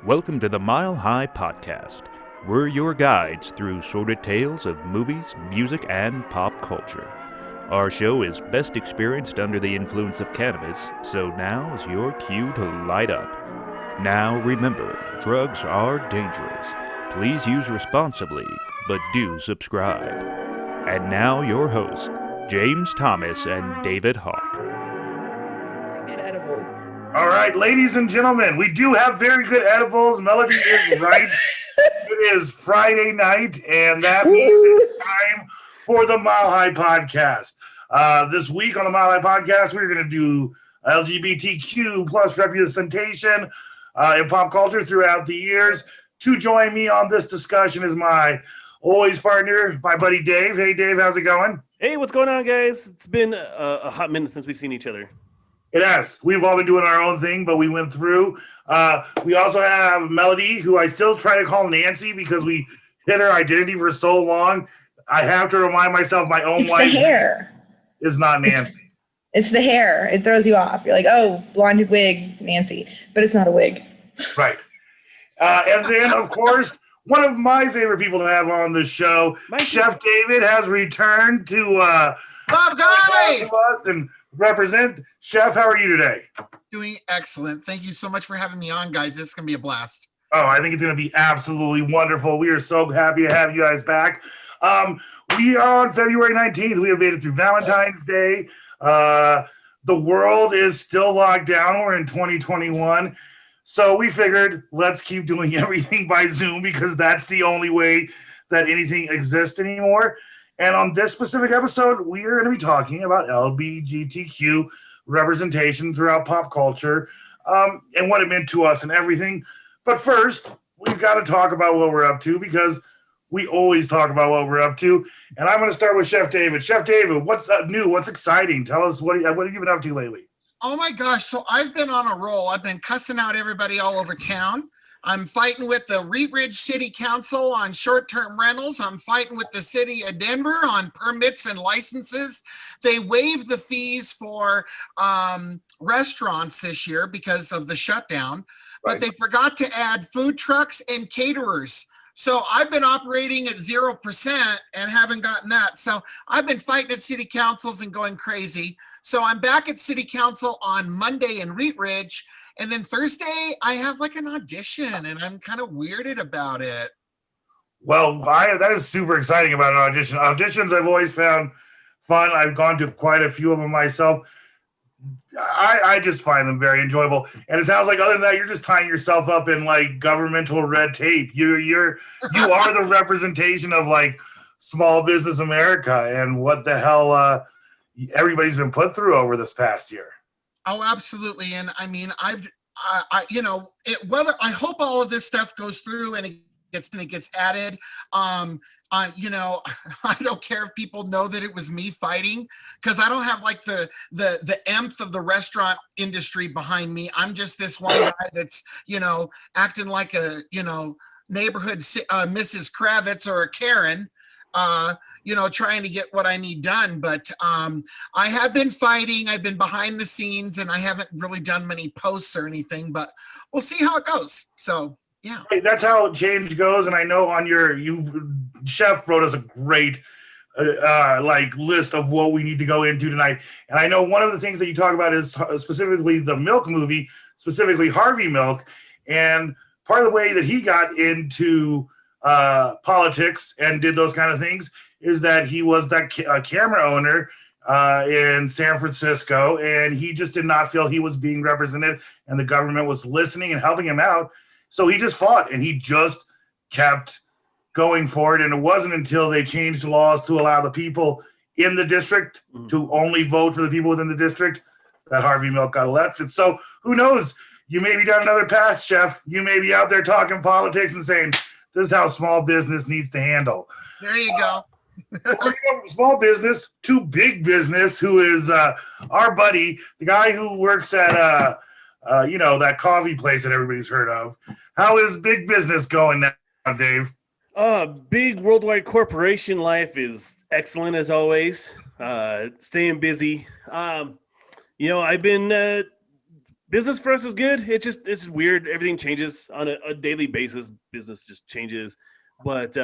Welcome to the Mile High Podcast. We're your guides through sordid tales of movies, music, and pop culture. Our show is best experienced under the influence of cannabis, so now is your cue to light up. Now remember, drugs are dangerous. Please use responsibly, but do subscribe. And now your hosts, James Thomas and David Hawk. Good edibles. All right, ladies and gentlemen, we do have very good edibles. Melody is right. It is Friday night, and that means it's time for the Mile High Podcast. This week on the Mile High Podcast, we're going to do LGBTQ plus representation in pop culture throughout the years. To join me on this discussion is my always partner, my buddy Dave. Hey, Dave, how's it going? Hey, what's going on, guys? It's been a hot minute since we've seen each other. It has. We've all been doing our own thing, but we went through. We also have Melody, who I still try to call Nancy because we hid her identity for so long. I have to remind myself my own wife the hair. Is not Nancy. It's the hair. It throws you off. You're like, oh, blonde wig, Nancy. But it's not a wig. Right. And then, of course, one of my favorite people to have on the show, Chef David, has returned to guys! us and represent. Chef, how are you today? Doing excellent. Thank you so much for having me on, guys. This is going to be a blast. Oh, I think it's going to be absolutely wonderful. We are so happy to have you guys back. We are on February 19th. We have made it through Valentine's Day. The world is still locked down. We're in 2021. So we figured let's keep doing everything by Zoom because that's the only way that anything exists anymore. And on this specific episode, we are going to be talking about LGBTQ representation throughout pop culture and what it meant to us and everything. But first, we've got to talk about what we're up to because we always talk about what we're up to. And I'm going to start with Chef David. Chef David, what's new? What's exciting? Tell us, what have you been up to lately? Oh, my gosh. So I've been on a roll. I've been cussing out everybody all over town. I'm fighting with the Wheat Ridge City Council on short-term rentals. I'm fighting with the city of Denver on permits and licenses. They waived the fees for restaurants this year because of the shutdown, but they forgot to add food trucks and caterers. So I've been operating at 0% and haven't gotten that. So I've been fighting at city councils and going crazy. So I'm back at city council on Monday in Wheat Ridge. And then Thursday, I have like an audition, and I'm kind of weirded about it. Well, that is super exciting about an audition. Auditions I've always found fun. I've gone to quite a few of them myself. I just find them very enjoyable. And it sounds like other than that, you're just tying yourself up in like governmental red tape. You are the representation of like small business America and what the hell everybody's been put through over this past year. Oh, absolutely. And I mean, I hope all of this stuff goes through and it gets added. I don't care if people know that it was me fighting because I don't have like the nth of the restaurant industry behind me. I'm just this one guy that's, acting like a, neighborhood Mrs. Kravitz or a Karen, trying to get what I need done. But I have been fighting. I've been behind the scenes and I haven't really done many posts or anything, but we'll see how it goes. So, yeah. Hey, that's how change goes. And I know on Chef wrote us a great list of what we need to go into tonight. And I know one of the things that you talk about is specifically the Milk movie, specifically Harvey Milk. And part of the way that he got into politics and did those kind of things is that he was that camera owner in San Francisco, and he just did not feel he was being represented and the government was listening and helping him out. So he just fought and he just kept going for it. And it wasn't until they changed laws to allow the people in the district to only vote for the people within the district that Harvey Milk got elected. So who knows? You may be down another path, Chef. You may be out there talking politics and saying, this is how small business needs to handle. There you go. Small business to big business, who is our buddy, the guy who works at that coffee place that everybody's heard of. How is big business going now, Dave? Big worldwide corporation life is excellent as always. Staying busy. I've been Business for us is good. It's weird. Everything changes on a daily basis. Business just changes. But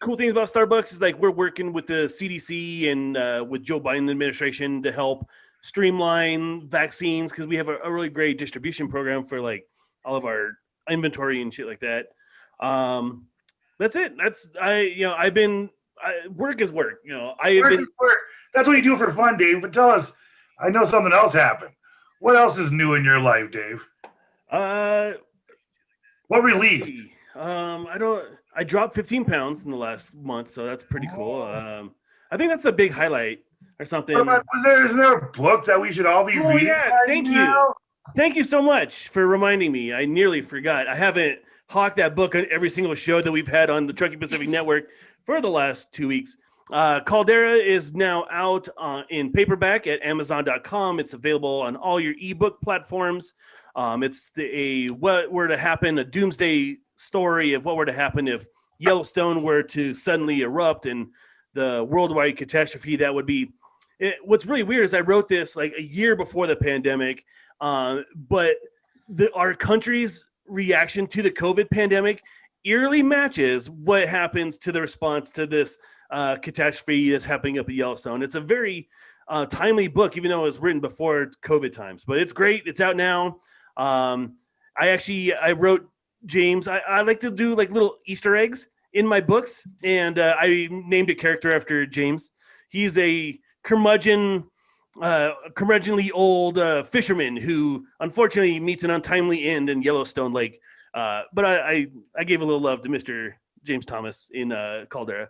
cool things about Starbucks is like we're working with the CDC and with Joe Biden administration to help streamline vaccines because we have a really great distribution program for like all of our inventory and shit like that. That's it. Work is work. Work is work. That's what you do for fun, Dave. But tell us, I know something else happened. What else is new in your life, Dave? What released? I dropped 15 pounds in the last month, so that's pretty cool. I think that's a big highlight or something. Isn't there a book that we should all be reading? Yeah, thank you. Thank you so much for reminding me. I nearly forgot. I haven't hawked that book on every single show that we've had on the Trucking Pacific Network for the last 2 weeks. Caldera is now out in paperback at Amazon.com. It's available on all your ebook platforms. It's what were to happen, a doomsday story of what were to happen if Yellowstone were to suddenly erupt and the worldwide catastrophe that would be. What's really weird is I wrote this like a year before the pandemic, but our country's reaction to the COVID pandemic eerily matches what happens to the response to this catastrophe that's happening up at Yellowstone. It's a very timely book, even though it was written before COVID times, but it's great. It's out now. I wrote James. I like to do like little Easter eggs in my books, and I named a character after James. He's a curmudgeonly old fisherman who unfortunately meets an untimely end in Yellowstone Lake. But I gave a little love to Mr. James Thomas in Caldera.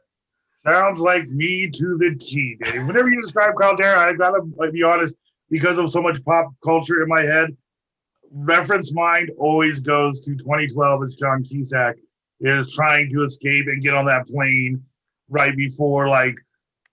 Sounds like me to the T, Dave. Whenever you describe Caldera, I gotta be honest, because of so much pop culture in my head, reference mind always goes to 2012 as John Cusack is trying to escape and get on that plane right before like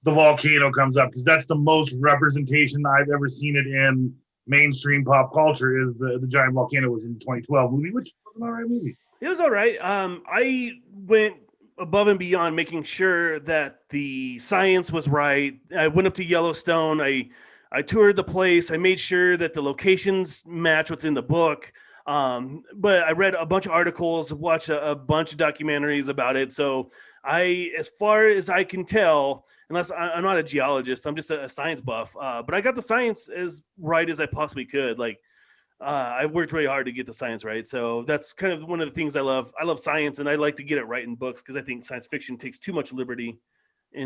the volcano comes up, because that's the most representation I've ever seen it in mainstream pop culture. Is the giant volcano was in the 2012 movie, which was an alright movie. It was all right. I went above and beyond making sure that the science was right. I went up to Yellowstone. I toured the place. I made sure that the locations match what's in the book. But I read a bunch of articles, watched a bunch of documentaries about it. So as far as I can tell, unless I'm not a geologist, I'm just a science buff. But I got the science as right as I possibly could. Like I worked really hard to get the science right. So that's kind of one of the things I love. I love science, and I like to get it right in books because I think science fiction takes too much liberty.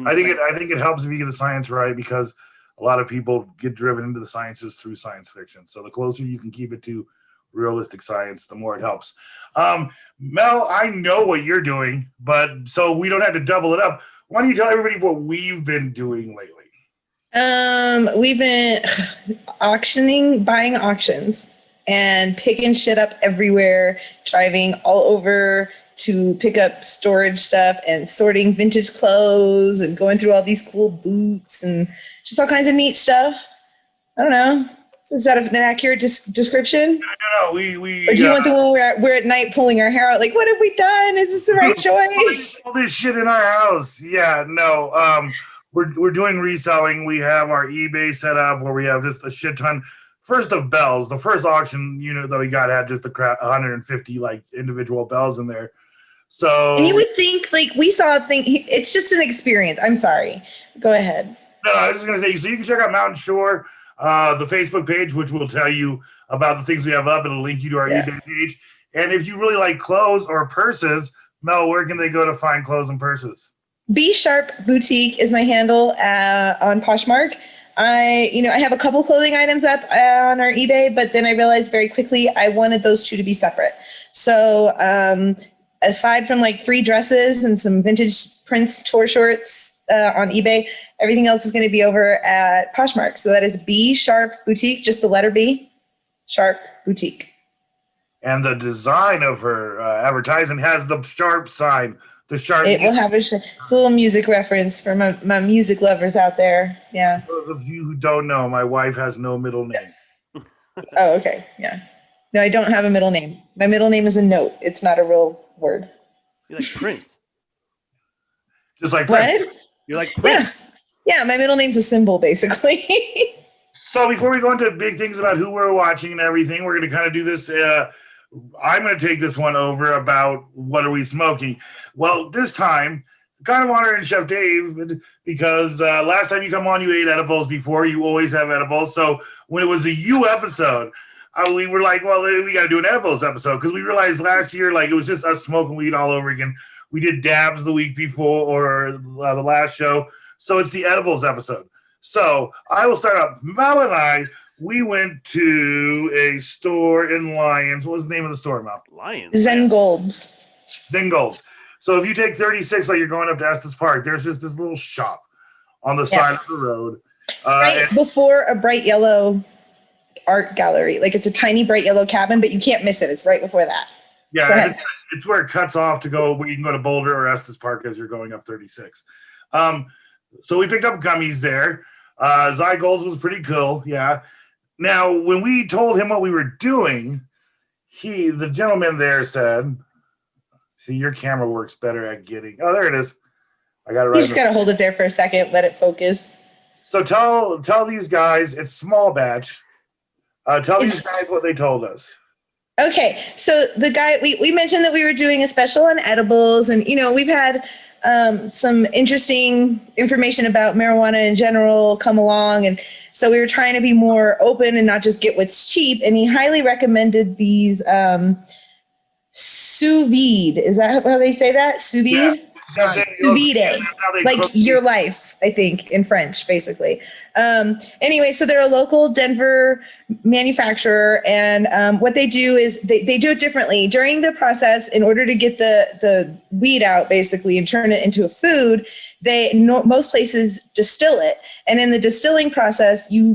I think it helps if you get the science right, because a lot of people get driven into the sciences through science fiction. So the closer you can keep it to realistic science, the more it helps. Mel, I know what you're doing, but so we don't have to double it up. Why don't you tell everybody what we've been doing lately? We've been buying auctions and picking shit up everywhere, driving all over to pick up storage stuff and sorting vintage clothes and going through all these cool boots and just all kinds of neat stuff. I don't know. Is that an accurate description? No. We or do you want the one where we're at night pulling our hair out? Like, what have we done? Is this the right choice? All this shit in our house. Yeah, no. We're doing reselling. We have our eBay set up where we have just a shit ton. First of bells. The first auction that we got had just 150 like individual bells in there. So. And you would think like we saw a thing. It's just an experience. I'm sorry. Go ahead. No, I was just gonna say. So you can check out Mountain Shore. The Facebook page, which will tell you about the things we have up. It'll link you to our eBay page. And if you really like clothes or purses, Mel, where can they go to find clothes and purses? B Sharp Boutique is my handle on Poshmark. I have a couple clothing items up on our eBay, but then I realized very quickly I wanted those two to be separate. So aside from like 3 dresses and some vintage Prince tour shorts on eBay, everything else is going to be over at Poshmark. So that is B Sharp Boutique, just the letter B, Sharp Boutique. And the design of her advertising has the sharp sign. The sharp. It will have it's a little music reference for my music lovers out there. Yeah. For those of you who don't know, my wife has no middle name. Oh, okay. Yeah. No, I don't have a middle name. My middle name is a note. It's not a real word. You're like Prince. Just like Prince. What? You're like Prince. Yeah, my middle name's a symbol, basically. So before we go into big things about who we're watching and everything, we're going to kind of do this. I'm going to take this one over about what are we smoking. Well, this time, kind of honoring Chef Dave because last time you come on, you ate edibles before. You always have edibles. So when it was a you episode, we were like, well, we got to do an edibles episode because we realized last year, like, it was just us smoking weed all over again. We did dabs the week before or the last show. So it's the edibles episode. So I will start up. Mel and I, we went to a store in Lyons. What was the name of the store, Mel? Lyons. Zen Golds. Zen Golds. So if you take 36, like you're going up to Estes Park, there's just this little shop on the side of the road. Right before a bright yellow art gallery. Like, it's a tiny bright yellow cabin, but you can't miss it. It's right before that. Yeah, it's where it cuts off to go, where you can go to Boulder or Estes Park as you're going up 36. So we picked up gummies there. Zygold's was pretty cool, yeah. Now, when we told him what we were doing, the gentleman there said, see, your camera works better at getting, oh, there it is. I got it right. You just got to hold it there for a second, let it focus. So tell these guys, it's small batch. Tell these guys what they told us. Okay, so the guy, we mentioned that we were doing a special on edibles, and, we've had some interesting information about marijuana in general come along. And so we were trying to be more open and not just get what's cheap. And he highly recommended these sous vide. Is that how they say that? Sous vide? Yeah. Sous vide. Like your life, I think, in French, basically. Anyway, so they're a local Denver manufacturer, and what they do is they do it differently. During the process, in order to get the weed out, basically, and turn it into a food, most places distill it. And in the distilling process, you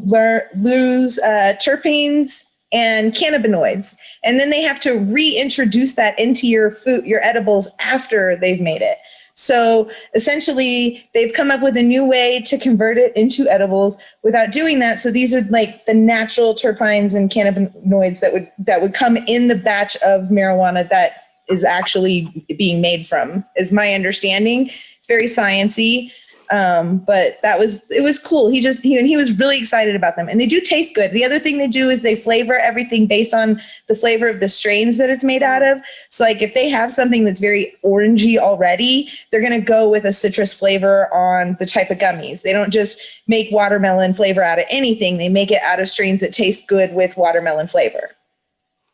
lose terpenes and cannabinoids. And then they have to reintroduce that into your food, your edibles, after they've made it. So essentially, they've come up with a new way to convert it into edibles without doing that. So these are like the natural terpenes and cannabinoids that would come in the batch of marijuana that is actually being made from, is my understanding. It's very sciencey. But it was cool. He was really excited about them, and they do taste good. The other thing they do is they flavor everything based on the flavor of the strains that it's made out of. So like if they have something that's very orangey already, they're going to go with a citrus flavor on the type of gummies. They don't just make watermelon flavor out of anything. They make it out of strains that taste good with watermelon flavor.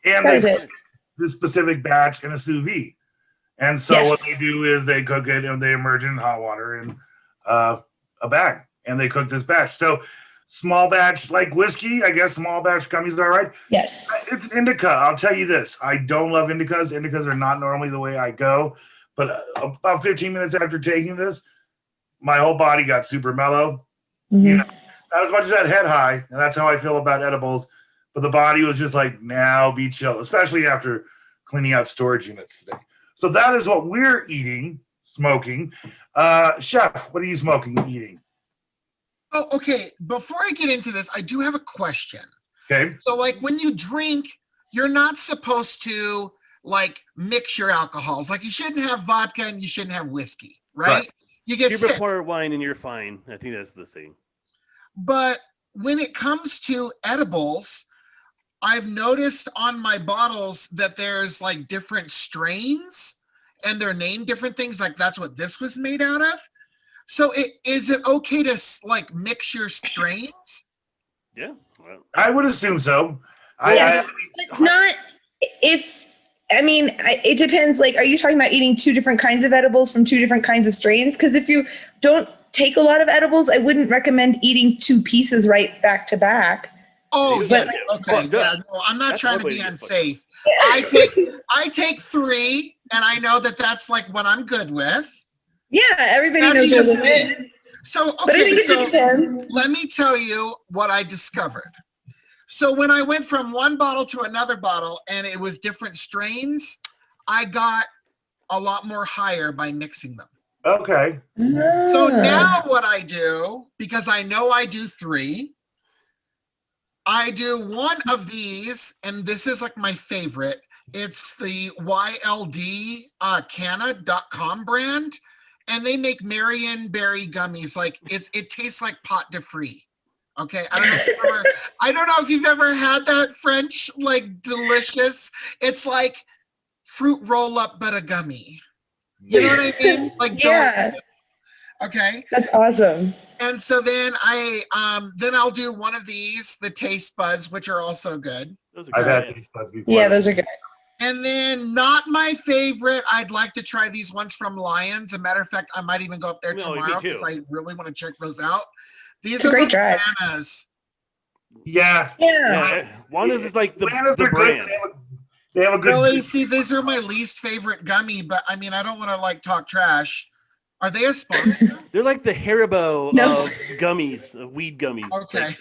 And they put this specific batch in a sous vide. And so what they do is they cook it and they immerse it in hot water and a bag, and they cook this batch. So small batch, like whiskey, I guess small batch gummies are right. Yes. It's indica. I'll tell you this. I don't love indicas. Indicas are not normally the way I go, but about 15 minutes after taking this, my whole body got super mellow. Mm-hmm. Not as much as that head high, and that's how I feel about edibles, but the body was just like, now be chill, especially after cleaning out storage units today. So that is what we're smoking. Chef, what are you smoking, eating? Oh, okay. Before I get into this, I do have a question. Okay. So, like, when you drink, you're not supposed to, like, mix your alcohols. Like, you shouldn't have vodka and you shouldn't have whiskey, right? You get sick. Pour wine and you're fine. I think that's the same. But when it comes to edibles, I've noticed on my bottles that there's, like, different strains. And they're named different things, like that's what this was made out of. So is it okay to like mix your strains? Yeah, well, I would assume so. Yes. It depends. Like, are you talking about eating two different kinds of edibles from two different kinds of strains? Because if you don't take a lot of edibles, I wouldn't recommend eating two pieces right back to back. Oh, but, okay. Yeah, no, I'm not trying to be unsafe. I take 3, and I know that's like what I'm good with. Yeah, everybody knows it. So, but I think so it depends. Let me tell you what I discovered. So when I went from one bottle to another bottle, and it was different strains, I got a lot more higher by mixing them. Okay. So now what I do, because I know I do 3, I do one of these, and this is like my favorite. It's the YLD Canna.com brand, and they make Marion berry gummies. Like it tastes like pot de free. Okay, I don't know if you've ever had that French like delicious. It's like fruit roll up but a gummy. You know what I mean? Like Yeah. delicious. Okay. That's awesome. And so then I'll do one of these, the taste buds, which are also good. Those are I've great. had these buds before. Yeah, those are good. And then not my favorite. I'd like to try these ones from Lions. As a matter of fact, I might even go up there No, me tomorrow too. because I really want to check those out. These It's a are great the drive. bananas. Yeah. Yeah. Juana's is like the Bananas are good. brand. They have a good. Really, see, these are my least favorite gummy, but I mean, I don't want to like talk trash. Are they a sponsor? They're like the Haribo No. of gummies, of weed gummies. Okay. Like,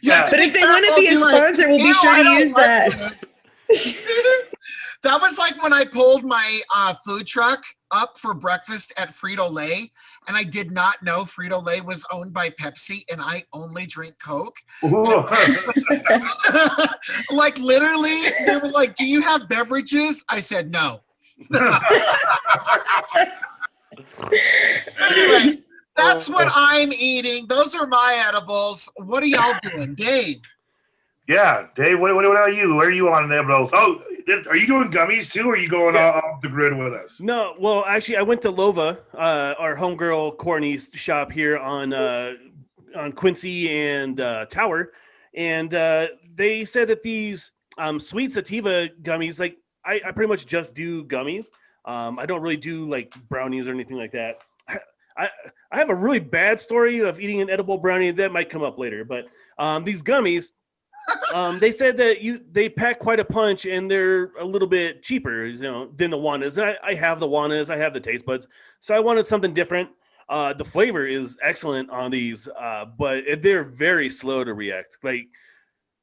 Yeah. But if they want to be a sponsor, we'll be sure to use that. That was like when I pulled my food truck up for breakfast at Frito-Lay, and I did not know Frito-Lay was owned by Pepsi, and I only drink Coke. Like literally, they were like, "Do you have beverages?" I said no. Anyway, that's what I'm eating. Those are my edibles. What are y'all doing, Dave? Yeah, Dave. What about you? Where are you on edibles? Oh, are you doing gummies too, or are you going off the grid with us? no, well, actually, I went to Lova, our homegirl Courtney's shop here on Quincy and Tower, and they said that these sweet sativa gummies, like I pretty much just do gummies. I don't really do like brownies or anything like that. I have a really bad story of eating an edible brownie that might come up later, but these gummies. They said that they pack quite a punch and they're a little bit cheaper, than the Juanas. I have the Juanas, I have the taste buds, so I wanted something different. The flavor is excellent on these, but they're very slow to react. Like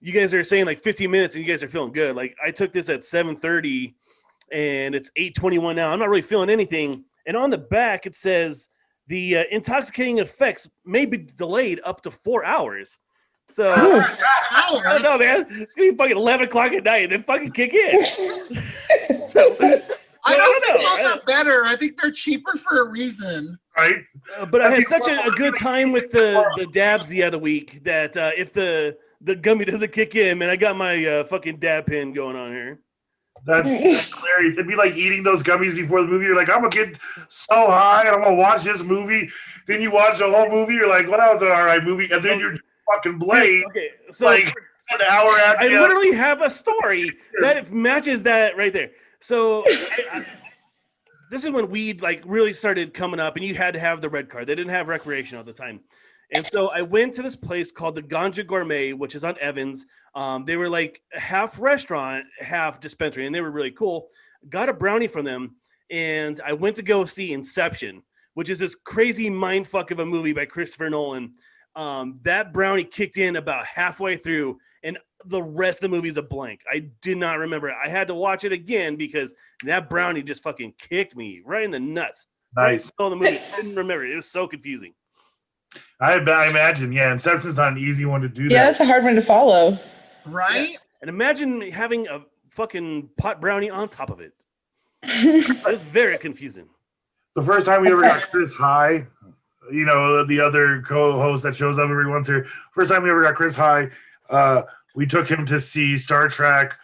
you guys are saying, like 15 minutes, and you guys are feeling good. Like I took this at 7:30, and it's 8:21 now. I'm not really feeling anything. And on the back it says the intoxicating effects may be delayed up to 4 hours. So I don't know, man. It's gonna be fucking 11 o'clock at night and then fucking kick in. I don't think those are better. I think they're cheaper for a reason. Right. But I had such a good time with the dabs the other week that if the gummy doesn't kick in, man, I got my fucking dab pin going on here. That's hilarious. It'd be like eating those gummies before the movie. You're like, I'm gonna get so high and I'm gonna watch this movie. Then you watch the whole movie. You're like, well, that was an all right movie. And then you're fucking blade. Okay, so like an hour after. I literally have a story that matches that right there. So this is when weed like really started coming up, and you had to have the red card. They didn't have recreational at the time. And so I went to this place called the Ganja Gourmet, which is on Evans. They were like half restaurant, half dispensary, and they were really cool. Got a brownie from them, and I went to go see Inception, which is this crazy mindfuck of a movie by Christopher Nolan. That brownie kicked in about halfway through, and the rest of the movie is a blank. I did not remember it. I had to watch it again because that brownie just fucking kicked me right in the nuts. Nice. Oh, the movie. I didn't remember it. It was so confusing. I imagine, yeah. Inception's not an easy one to do. Yeah, that's a hard one to follow. Right? Yeah. And imagine having a fucking pot brownie on top of it. It's very confusing. The first time we ever got Chris high, the other co-host that shows up every once here. First time we ever got Chris high, we took him to see Star Trek,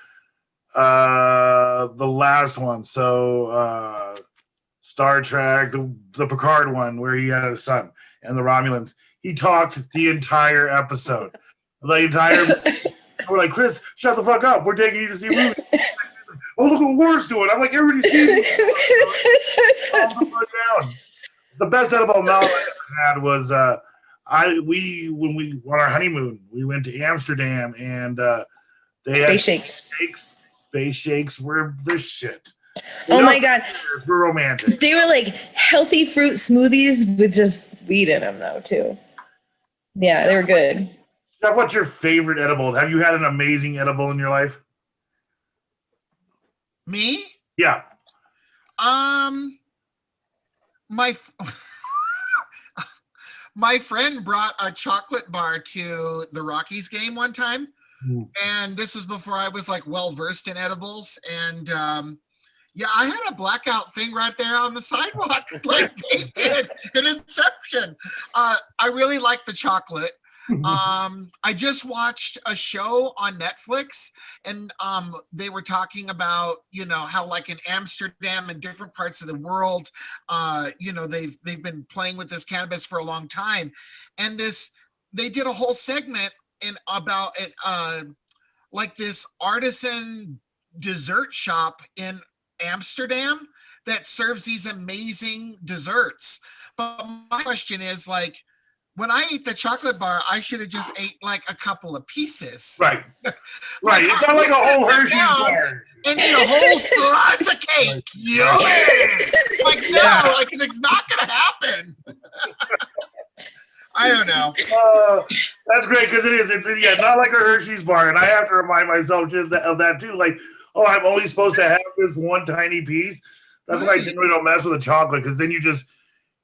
the last one. So Star Trek, the Picard one, where he had a son and the Romulans. He talked the entire episode. We're like, Chris, shut the fuck up. We're taking you to see movies. Oh, look what War's doing. I'm like, everybody sees it. The best edible mouth I ever had was when we on our honeymoon, we went to Amsterdam and they had space shakes were the shit. My god, we're romantic. They were like healthy fruit smoothies with just weed in them though too. Yeah, they were good. Jeff, what's your favorite edible? Have you had an amazing edible in your life? Me? Yeah. My friend brought a chocolate bar to the Rockies game one time, and this was before I was like well versed in edibles. And I had a blackout thing right there on the sidewalk, like they did in Inception. I really like the chocolate. I just watched a show on Netflix, and they were talking about, you know, how like in Amsterdam and different parts of the world, you know, they've been playing with this cannabis for a long time, and they did a whole segment about it, like this artisan dessert shop in Amsterdam that serves these amazing desserts. But my question is, like, when I ate the chocolate bar, I should have just ate like a couple of pieces. Right. Right. It's not like a whole Hershey's bar. And eat a whole slice of cake. Yeah. Like, no, like it's not gonna happen. I don't know. That's great because it is. It's not like a Hershey's bar, and I have to remind myself just of that too. Like, oh, I'm only supposed to have this one tiny piece. That's why I generally don't mess with the chocolate, because then you just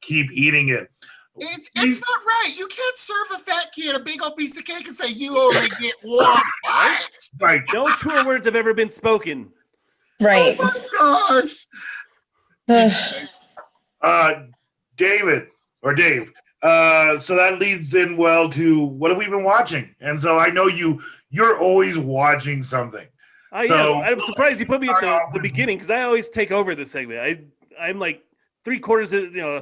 keep eating it. It's not right. You can't serve a fat kid a big old piece of cake and say you only get one bite. Right. No truer words have ever been spoken. Right. Oh my gosh. Dave. So that leads in well to what have we been watching? And so I know you're always watching something. Yeah, I'm surprised you put me at the beginning, because I always take over this segment. I'm like a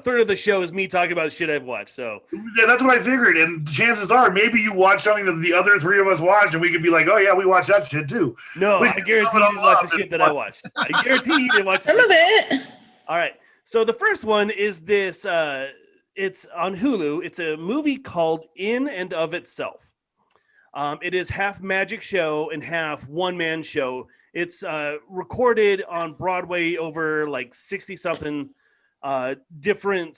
third of the show is me talking about shit I've watched. So yeah, that's what I figured. And chances are maybe you watch something that the other three of us watched, and we could be like, oh yeah, we watched that shit too. No, I guarantee you didn't watch the shit that I watched. I guarantee you didn't watch some of it. All right. So the first one is this. It's on Hulu. It's a movie called In and of Itself. It is half magic show and half one-man show. It's recorded on Broadway over like 60-something different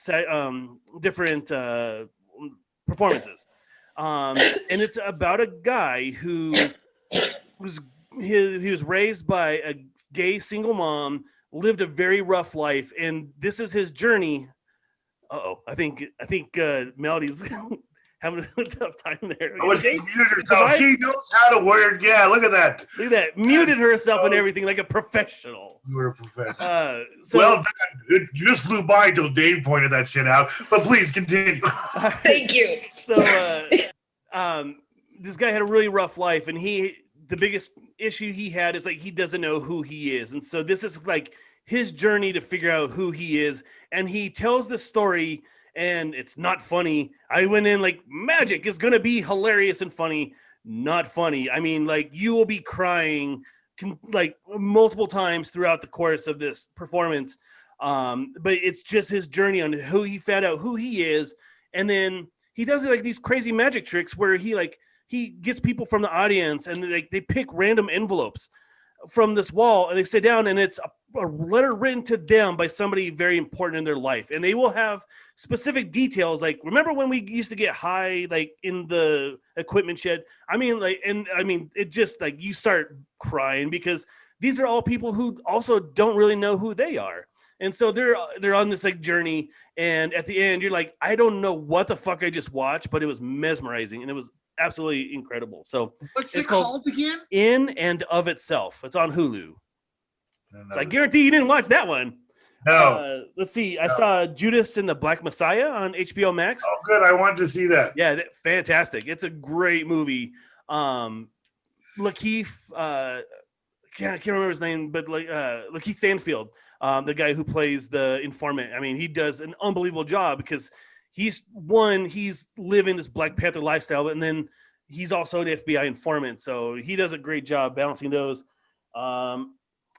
performances. And it's about a guy who was raised by a gay single mom, lived a very rough life, and this is his journey. I think Melody's having a tough time there. Oh, she muted herself. She knows how to work. Yeah, look at that. Look at that. Muted herself and everything like a professional. You were a professional. So, well done. It just flew by until Dave pointed that shit out. But please continue. Thank you. So this guy had a really rough life, and the biggest issue he had is like he doesn't know who he is. And so this is like his journey to figure out who he is. And he tells the story, and it's not funny. I went in like magic is going to be hilarious and funny. Not funny. I mean, like, you will be crying like multiple times throughout the course of this performance. But it's just his journey on who he found out who he is. And then he does like these crazy magic tricks where he gets people from the audience, and they pick random envelopes from this wall, and they sit down, and it's a letter written to them by somebody very important in their life, and they will have specific details. Like, remember when we used to get high, like in the equipment shed? It just like you start crying, because these are all people who also don't really know who they are. And so they're on this like journey, and at the end you're like, I don't know what the fuck I just watched, but it was mesmerizing, and it was absolutely incredible. So what's it called again? In and of Itself. It's on Hulu. So I guarantee you didn't watch that one. No. Let's see. I saw Judas and the Black Messiah on HBO Max. Oh, good. I wanted to see that. Yeah, fantastic. It's a great movie. Lakeith, I can't remember his name, but Lakeith Stanfield, the guy who plays the informant. I mean, he does an unbelievable job, because he's living this Black Panther lifestyle, and then he's also an FBI informant. So he does a great job balancing those.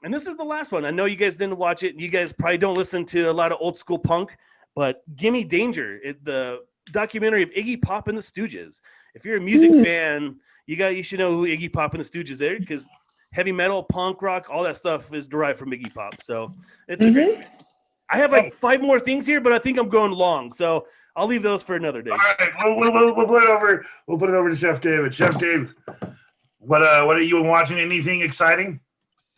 And this is the last one. I know you guys didn't watch it. You guys probably don't listen to a lot of old school punk, but Gimme Danger, the documentary of Iggy Pop and the Stooges. If you're a music fan, you should know who Iggy Pop and the Stooges are, because heavy metal, punk rock, all that stuff is derived from Iggy Pop. So it's a great. I have like 5 more things here, but I think I'm going long, so I'll leave those for another day. All right, we'll put it over. We'll put it over to Chef David. Chef Dave, what are you watching? Anything exciting?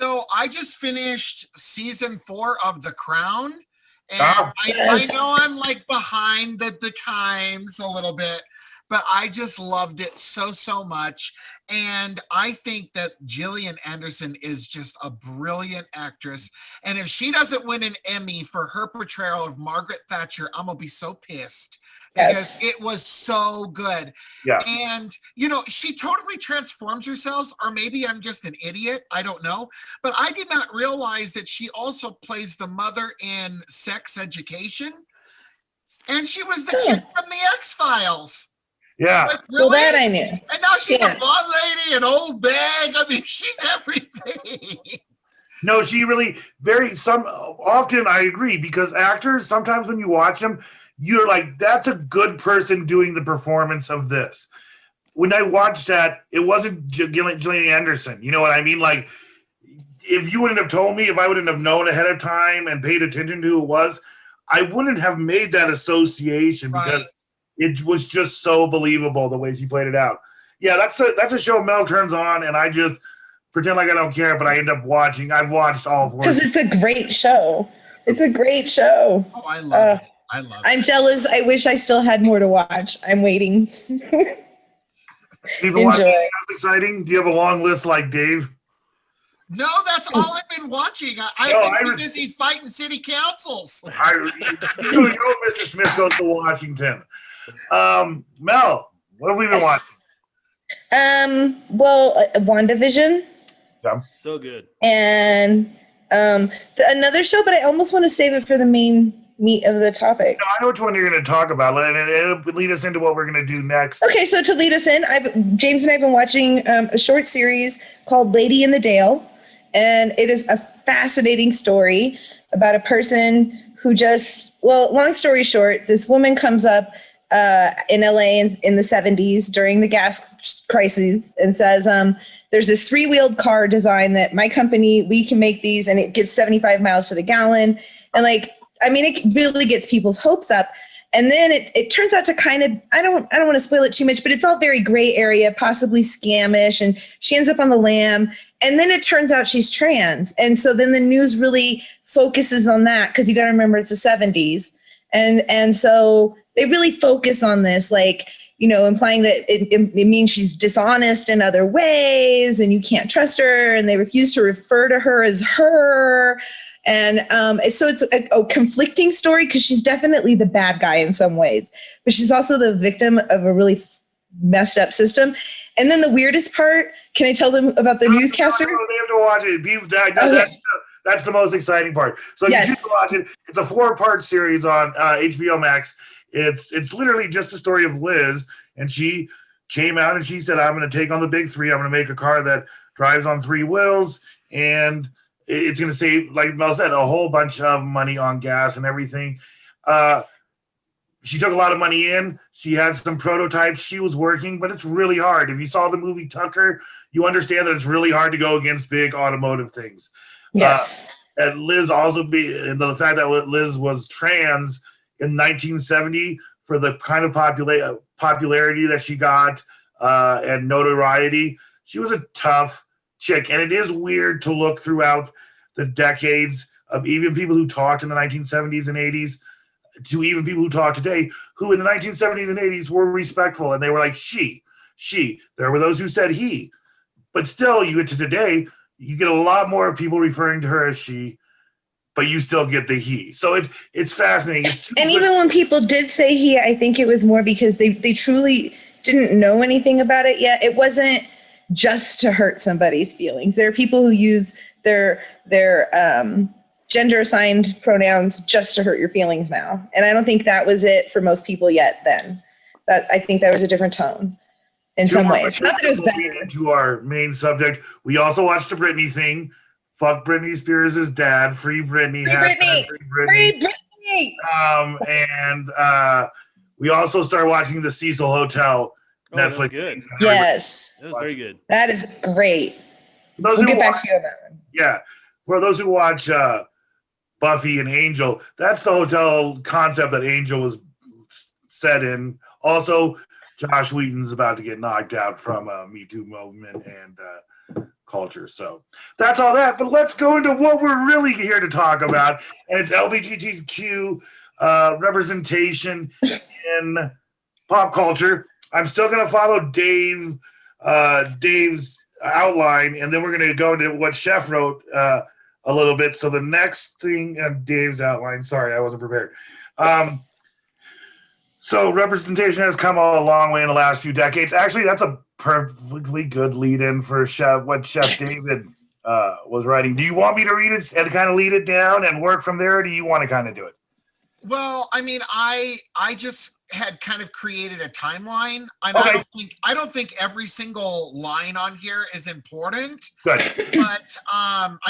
So I just finished season 4 of The Crown, and Yes. I know I'm like behind the times a little bit, but I just loved it so much. And I think that Gillian Anderson is just a brilliant actress. And if she doesn't win an Emmy for her portrayal of Margaret Thatcher, I'm going to be so pissed. Because it was so good. Yeah. And, you know, she totally transforms herself, or maybe I'm just an idiot. I don't know. But I did not realize that she also plays the mother in Sex Education. And she was the chick from the X-Files. Yeah. Like, really? Well, that I knew. And now she's a blonde lady, an old bag. I mean, she's everything. No, she really often I agree, because actors, sometimes when you watch them, you're like, that's a good person doing the performance of this. When I watched that, it wasn't Gillian Anderson. You know what I mean? Like, if you wouldn't have told me, if I wouldn't have known ahead of time and paid attention to who it was, I wouldn't have made that association, because it was just so believable the way she played it out. Yeah, that's a show Mel turns on, and I just pretend like I don't care, but I end up watching. I've watched all four. Because it's a great show. It's a great show. Oh, I love it. I'm jealous. I wish I still had more to watch. I'm waiting. People watching, that's exciting. Do you have a long list like Dave? No, that's all I've been watching. I've been busy fighting city councils. You know, Mr. Smith goes to Washington. Mel, what have we been watching? Well, WandaVision. Yeah. So good. And another show, but I almost want to save it for the main meat of the topic. No, I know which one you're going to talk about, and it'll lead us into what we're going to do next. Okay, so to lead us in, James and I have been watching a short series called Lady in the Dale, and it is a fascinating story about a person who long story short, this woman comes up in LA in the 70s during the gas crisis and says, there's this 3-wheeled car design that my company, we can make these, and it gets 75 miles to the gallon. And it really gets people's hopes up. And then it turns out to kind of, I don't want to spoil it too much, but it's all very gray area, possibly scamish. And she ends up on the lam. And then it turns out she's trans. And so then the news really focuses on that, because you got to remember it's the 70s. And so they really focus on this, like, you know, implying that it means she's dishonest in other ways and you can't trust her. And they refuse to refer to her as her. And so it's a conflicting story, because she's definitely the bad guy in some ways, but she's also the victim of a really messed up system. And then the weirdest part, can I tell them about the newscaster? They have to watch it. That's the most exciting part. So you should watch it. It's a 4-part series on HBO Max. It's literally just the story of Liz, and she came out and she said, I'm going to take on the big 3. I'm going to make a car that drives on 3 wheels, and it's going to save, like Mel said, a whole bunch of money on gas and everything. She took a lot of money in. She had some prototypes she was working, but it's really hard. If you saw the movie Tucker, you understand that it's really hard to go against big automotive things. Yes. And Liz also the fact that Liz was trans in 1970, for the kind of popularity that she got and notoriety, she was a tough chick. And it is weird to look throughout the decades of even people who talked in the 1970s and 80s to even people who talk today, who in the 1970s and 80s were respectful, and they were like she. There were those who said he. But still, you get to today, you get a lot more people referring to her as she, but you still get the he. So it's fascinating. Even when people did say he, I think it was more because they truly didn't know anything about it yet. It wasn't just to hurt somebody's feelings. There are people who use their gender assigned pronouns just to hurt your feelings now. And I don't think that was it for most people yet then. I think that was a different tone in some ways. Not that it was better. To our main subject, we also watched the Britney thing. Fuck Britney Spears' dad. Free Britney. Free Britney. And we also started watching the Cecil Hotel Netflix. Good. Yes. That was very good. That is great. We'll get back to you on that one. Yeah. For those who watch Buffy and Angel, that's the hotel concept that Angel was set in. Also, Josh Whedon's about to get knocked out from Me Too movement and culture. So that's all that. But let's go into what we're really here to talk about. And it's LGBTQ representation in pop culture. I'm still going to follow Dave's outline, and then we're going to go into what Chef wrote a little bit. So the next thing on Dave's outline, sorry, I wasn't prepared. So representation has come a long way in the last few decades. Actually, that's a perfectly good lead-in for what Chef David was writing. Do you want me to read it and kind of lead it down and work from there, or do you want to kind of do it? Well, I mean, I just had kind of created a timeline, and Okay. I don't think every single line on here is important. Good. But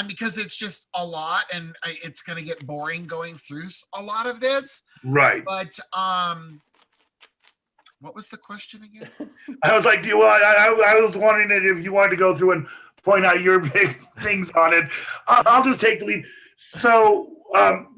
because it's just a lot, and it's going to get boring going through a lot of this. Right. But what was the question again? I was like, I was wondering if you wanted to go through and point out your big things on it. I'll just take the lead. So,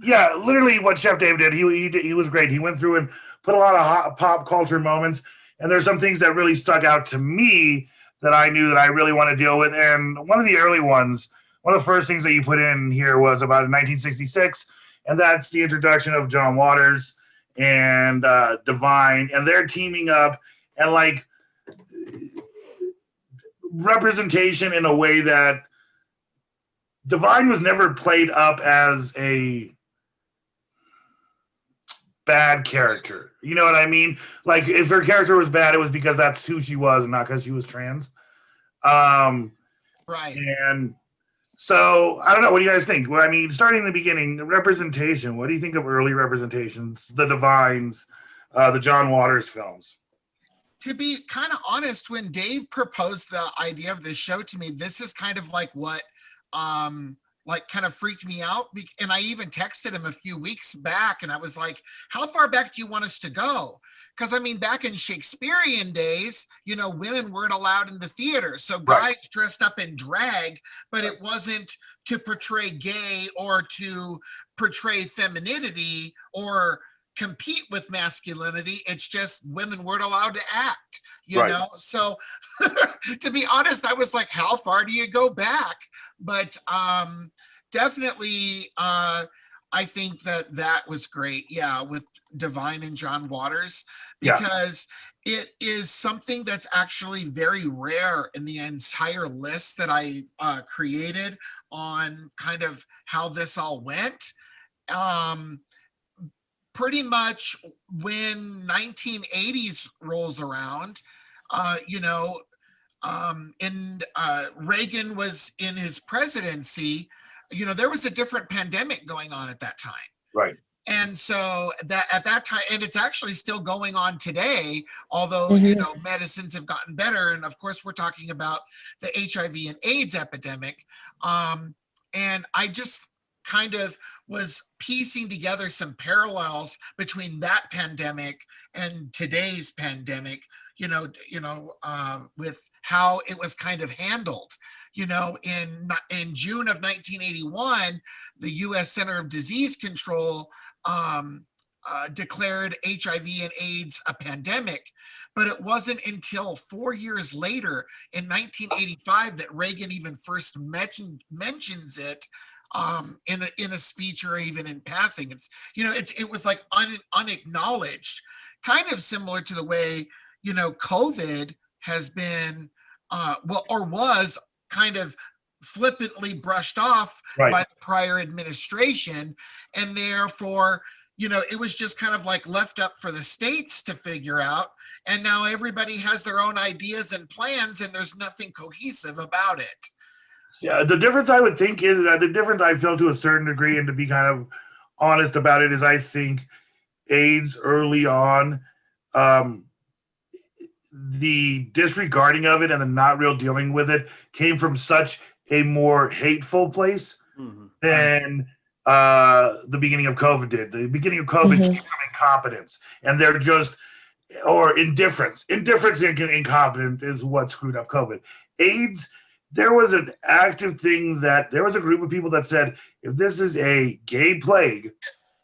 literally what Chef David did, he was great. He went through and put a lot of pop culture moments, and there's some things that really stuck out to me that I knew that I really want to deal with. And one of the early ones, one of the first things that you put in here was about 1966, and that's the introduction of John Waters and Divine, and they're teaming up, and like representation in a way that Divine was never played up as a bad character. You know what I mean? Like, if her character was bad, it was because that's who she was and not because she was trans. Right. And so, I don't know. What do you guys think? Well, I mean, starting in the beginning, the representation. What do you think of early representations? The Divines, the John Waters films. To be kind of honest, when Dave proposed the idea of this show to me, this is kind of like what kind of freaked me out. And I even texted him a few weeks back, and I was like, how far back do you want us to go? Because I mean, back in Shakespearean days, women weren't allowed in the theater. So guys dressed up in drag, but it wasn't to portray gay or to portray femininity or compete with masculinity. It's just women weren't allowed to act, you know? So to be honest, I was like, how far do you go back? But definitely, I think that was great. Yeah, with Divine and John Waters, because it is something that's actually very rare in the entire list that I created on kind of how this all went. Pretty much when 1980s rolls around, and Reagan was in his presidency, there was a different pandemic going on at that time. Right. And so that at that time, and it's actually still going on today, although, medicines have gotten better. And of course, we're talking about the HIV and AIDS epidemic. And I just kind of was piecing together some parallels between that pandemic and today's pandemic, with how it was kind of handled. In June of 1981, the U.S. Center of Disease Control declared HIV and AIDS a pandemic, but it wasn't until 4 years later, in 1985, that Reagan even first mentions it in a speech or even in passing. It's it was like unacknowledged, kind of similar to the way COVID has been was kind of flippantly brushed off by the prior administration, and therefore it was just kind of like left up for the states to figure out, and now everybody has their own ideas and plans, and there's nothing cohesive about it. Yeah, the difference I would think is that the difference I feel to a certain degree, and to be kind of honest about it, is I think AIDS early on, the disregarding of it and the not real dealing with it came from such a more hateful place than the beginning of COVID did. The beginning of COVID came from incompetence, and they're just, or indifference. Indifference and incompetence is what screwed up COVID. AIDS, there was an active thing that there was a group of people that said, if this is a gay plague,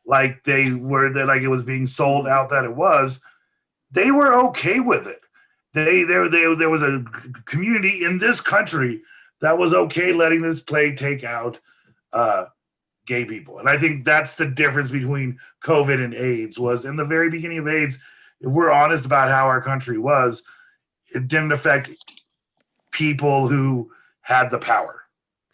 like it was being sold out that it was, they were okay with it. There was a community in this country that was okay letting this plague take out gay people. And I think that's the difference between COVID and AIDS. Was in the very beginning of AIDS, if we're honest about how our country was, it didn't affect people who had the power.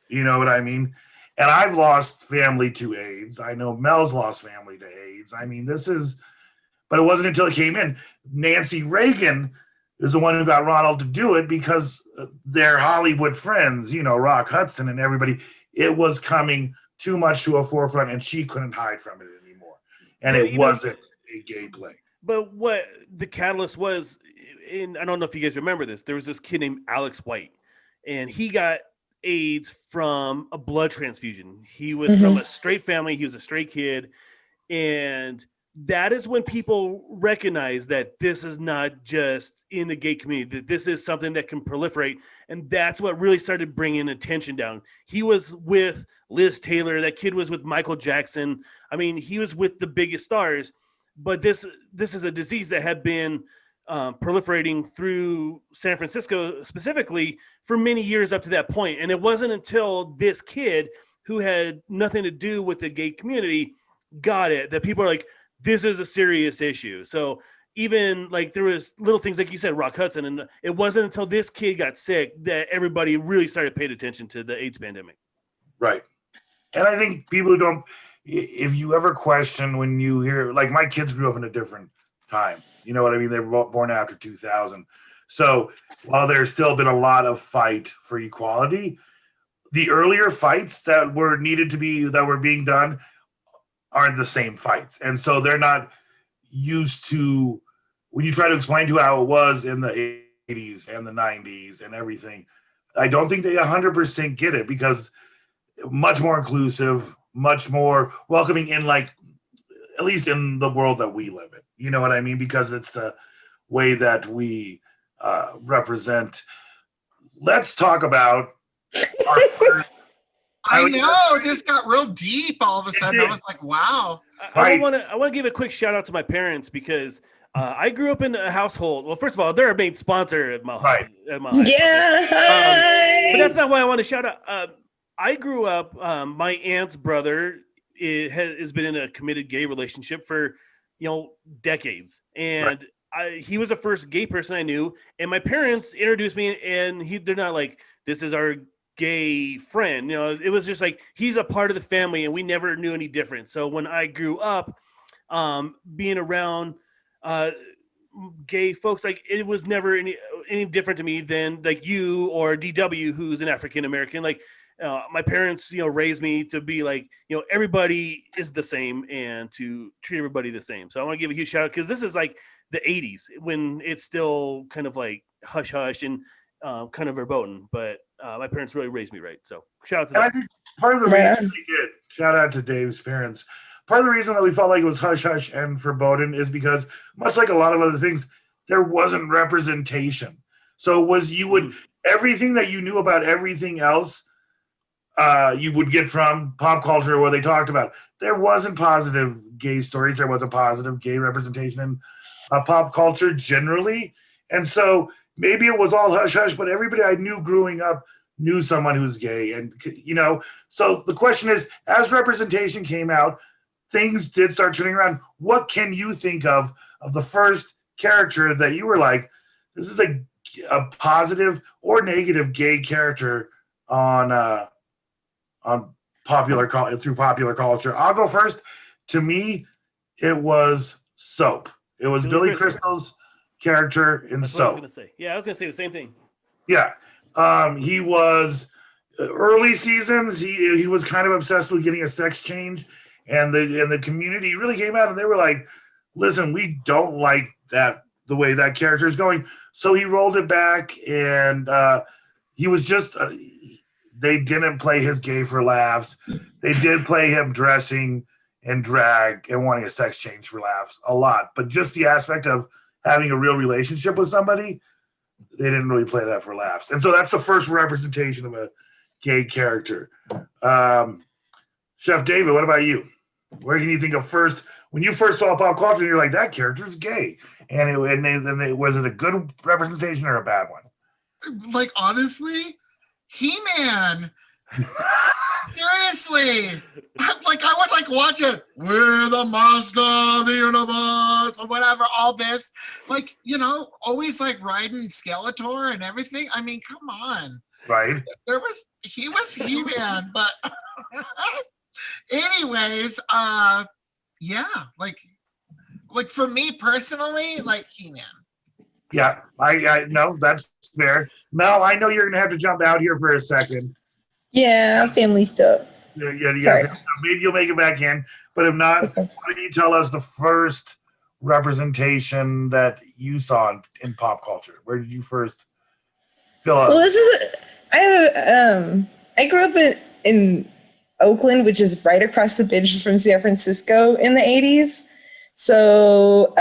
You know what I mean? And I've lost family to AIDS. I know Mel's lost family to AIDS. I mean, but it wasn't until it came in. Nancy Reagan is the one who got Ronald to do it because their Hollywood friends, Rock Hudson and everybody, it was coming too much to a forefront and she couldn't hide from it anymore. And it wasn't a gay play. But what the catalyst was, and I don't know if you guys remember this, there was this kid named Alex White, and he got AIDS from a blood transfusion. He was from a straight family. He was a straight kid. And that is when people recognize that this is not just in the gay community, that this is something that can proliferate. And that's what really started bringing attention down. He was with Liz Taylor. That kid was with Michael Jackson. I mean, he was with the biggest stars. But this is a disease that had been proliferating through San Francisco specifically for many years up to that point. And it wasn't until this kid who had nothing to do with the gay community got it that people are like, this is a serious issue. So even like there was little things like you said, Rock Hudson, and it wasn't until this kid got sick that everybody really started paying attention to the AIDS pandemic. Right. And I think people who don't, if you ever question when you hear, like my kids grew up in a different time, you know what I mean? They were born after 2000. So while there's still been a lot of fight for equality, the earlier fights that were being done aren't the same fights. And so they're not used to, when you try to explain to how it was in the 80s and the 90s and everything, I don't think they 100% get it because much more inclusive, much more welcoming in like, at least in the world that we live in, you know what I mean? Because it's the way that we represent. Let's talk about our first. I know this got real deep all of a sudden. I was like, wow. I want to give a quick shout out to my parents because I grew up in a household. Well, first of all, they're a main sponsor at my high school. But that's not why I want to shout out. I grew up, my aunt's brother has been in a committed gay relationship for, decades. And he was the first gay person I knew. And my parents introduced me and they're not like, this is our gay friend. It was just like, he's a part of the family and we never knew any different. So when I grew up, being around gay folks, like it was never any different to me than like you or DW, who's an African-American. Like, my parents, raised me to be like, everybody is the same and to treat everybody the same. So I want to give a huge shout out because this is like the 80s when it's still kind of like hush hush and kind of verboten. But my parents really raised me right. So shout out to them. I think part of the reason we did, shout out to Dave's parents, part of the reason that we felt like it was hush hush and verboten is because much like a lot of other things, there wasn't representation. So everything that you knew about everything else, you would get from pop culture where they talked about. There wasn't positive gay stories. There wasn't positive gay representation in pop culture generally. And so maybe it was all hush hush, but everybody I knew growing up knew someone who's gay. And, so the question is, as representation came out, things did start turning around. What can you think of the first character that you were like, this is a positive or negative gay character on popular culture? I'll go first. To me, it was Soap. It was Billy Crystal's character in Soap. I was going to say. Yeah, I was going to say the same thing. Yeah. He was early seasons. He was kind of obsessed with getting a sex change, and the community really came out and they were like, listen, we don't like that, the way that character is going. So he rolled it back and he was just, they didn't play his gay for laughs. They did play him dressing and drag and wanting a sex change for laughs a lot. But just the aspect of having a real relationship with somebody, they didn't really play that for laughs. And so that's the first representation of a gay character. Chef David, what about you? Where can you think of first, when you first saw pop culture, you're like, that character's gay. And was it a good representation or a bad one? Like, honestly, He-Man. Seriously. Like, I would watch it. We're the master of the universe. Wars or whatever, all this. Like, you know, always like riding Skeletor and everything. I mean, come on. Right. He was He-Man, but anyways, yeah, like for me personally, like He-Man. Yeah, I no, that's fair. Mel, I know you're gonna have to jump out here for a second. Yeah, family stuff. Yeah. Sorry. Maybe you'll make it back in, but if not, Okay. why don't you tell us the first representation that you saw in pop culture? Where did you first fill up? Well, I grew up in Oakland, which is right across the bridge from San Francisco in the 80s. So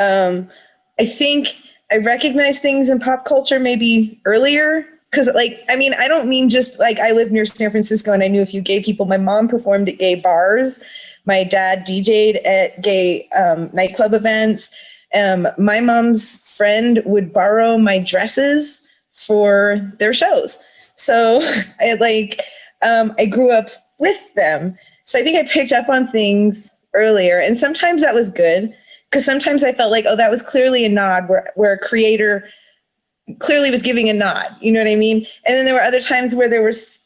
I think I recognized things in pop culture maybe earlier. Because, like, I mean, I don't mean just like I lived near San Francisco and I knew a few gay people. My mom performed at gay bars. My dad DJ'd at gay nightclub events. My mom's friend would borrow my dresses for their shows. So I grew up with them. So I think I picked up on things earlier. And sometimes that was good because sometimes I felt like, oh, that was clearly a nod where a creator clearly was giving a nod. You know what I mean? And then there were other times where there was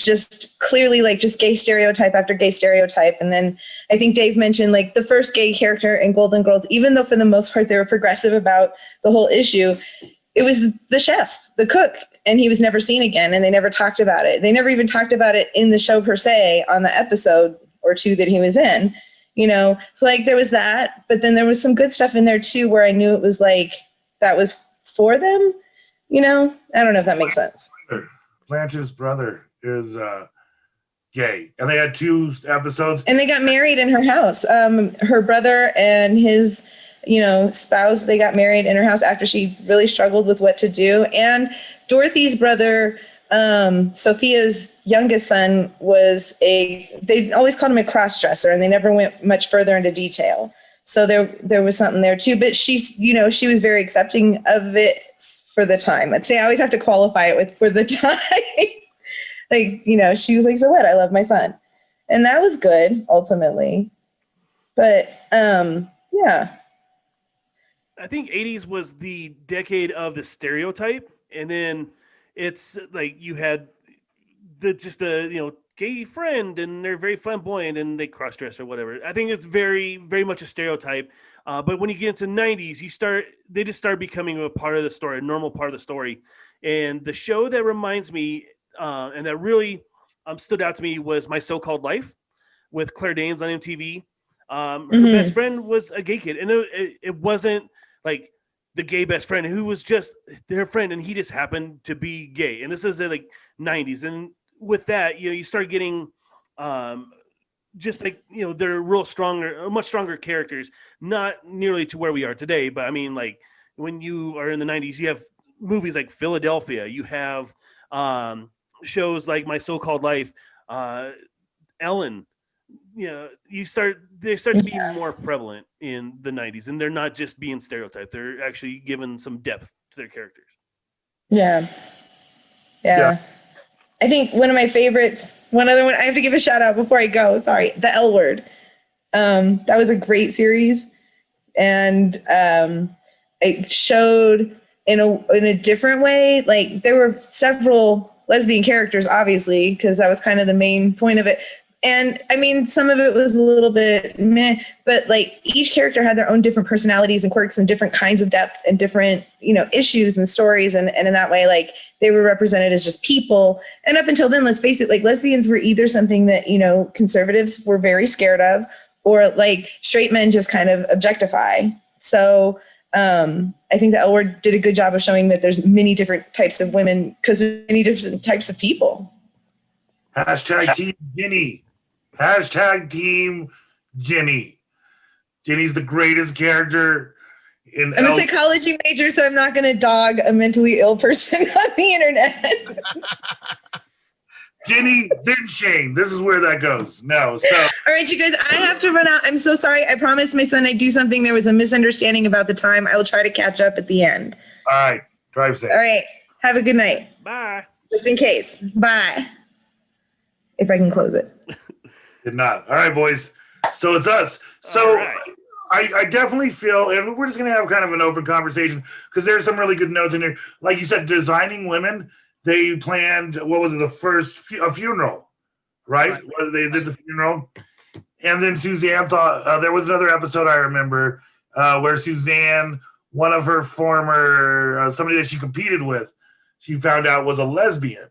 just clearly like just gay stereotype after gay stereotype. And then I think Dave mentioned like the first gay character in Golden Girls, even though for the most part they were progressive about the whole issue, it was the chef, the cook, and he was never seen again and they never talked about it. They never even talked about it in the show per se on the episode or two that he was in, you know? So like there was that, but then there was some good stuff in there too where I knew it was like, that was for them, you know? I don't know if that makes sense. Blanche's brother is gay, and they had 2 episodes. And they got married in her house. Her brother and his, spouse, they got married in her house after she really struggled with what to do. And Dorothy's brother, Sophia's youngest son, they always called him a cross-dresser, and they never went much further into detail. So there was something there too, but she was very accepting of it for the time. I'd say I always have to qualify it with for the time. She was like, so what? I love my son. And that was good ultimately. But yeah. I think 80s was the decade of the stereotype. And then it's like you had gay friend and they're very flamboyant and they cross-dress or whatever. I think it's very, very much a stereotype. But when you get into 90s, they just start becoming a part of the story, a normal part of the story. And the show that reminds me and that really stood out to me was My So-Called Life with Claire Danes on MTV. Her best friend was a gay kid, and it wasn't like the gay best friend who was just their friend and he just happened to be gay. And this is in like 90s. And with that, you start getting they're much stronger characters, not nearly to where we are today. But I mean, like when you are in the 90s, you have movies like Philadelphia, you have shows like My So-Called Life, Ellen. They start to be more prevalent in the 90s, and they're not just being stereotyped. They're actually given some depth to their characters. Yeah. I think one of my favorites, one other one I have to give a shout out before I go. Sorry, The L Word. That was a great series, and it showed in a different way. Like there were several lesbian characters, obviously, because that was kind of the main point of it. And I mean, some of it was a little bit meh, but like each character had their own different personalities and quirks and different kinds of depth and different, issues and stories. And in that way, like they were represented as just people. And up until then, let's face it, like lesbians were either something that, conservatives were very scared of, or like straight men just kind of objectify. So I think the L Word did a good job of showing that there's many different types of women because there's many different types of people. #Team Ginny. #Team Ginny. Ginny's the greatest character in. I'm a psychology major, so I'm not going to dog a mentally ill person on the internet. Ginny, then Shane. This is where that goes. No. So. All right, you guys, I have to run out. I'm so sorry. I promised my son I'd do something. There was a misunderstanding about the time. I will try to catch up at the end. All right. Drive safe. All right. Have a good night. Bye. Just in case. Bye. If I can close it. Did not. All right, boys. So it's us. So I definitely feel, and we're just going to have kind of an open conversation because there's some really good notes in there. Like you said, designing women, they planned, what was it, a funeral, right? Where they did the funeral. And then Suzanne thought, there was another episode I remember where Suzanne, one of her former, somebody that she competed with, she found out was a lesbian.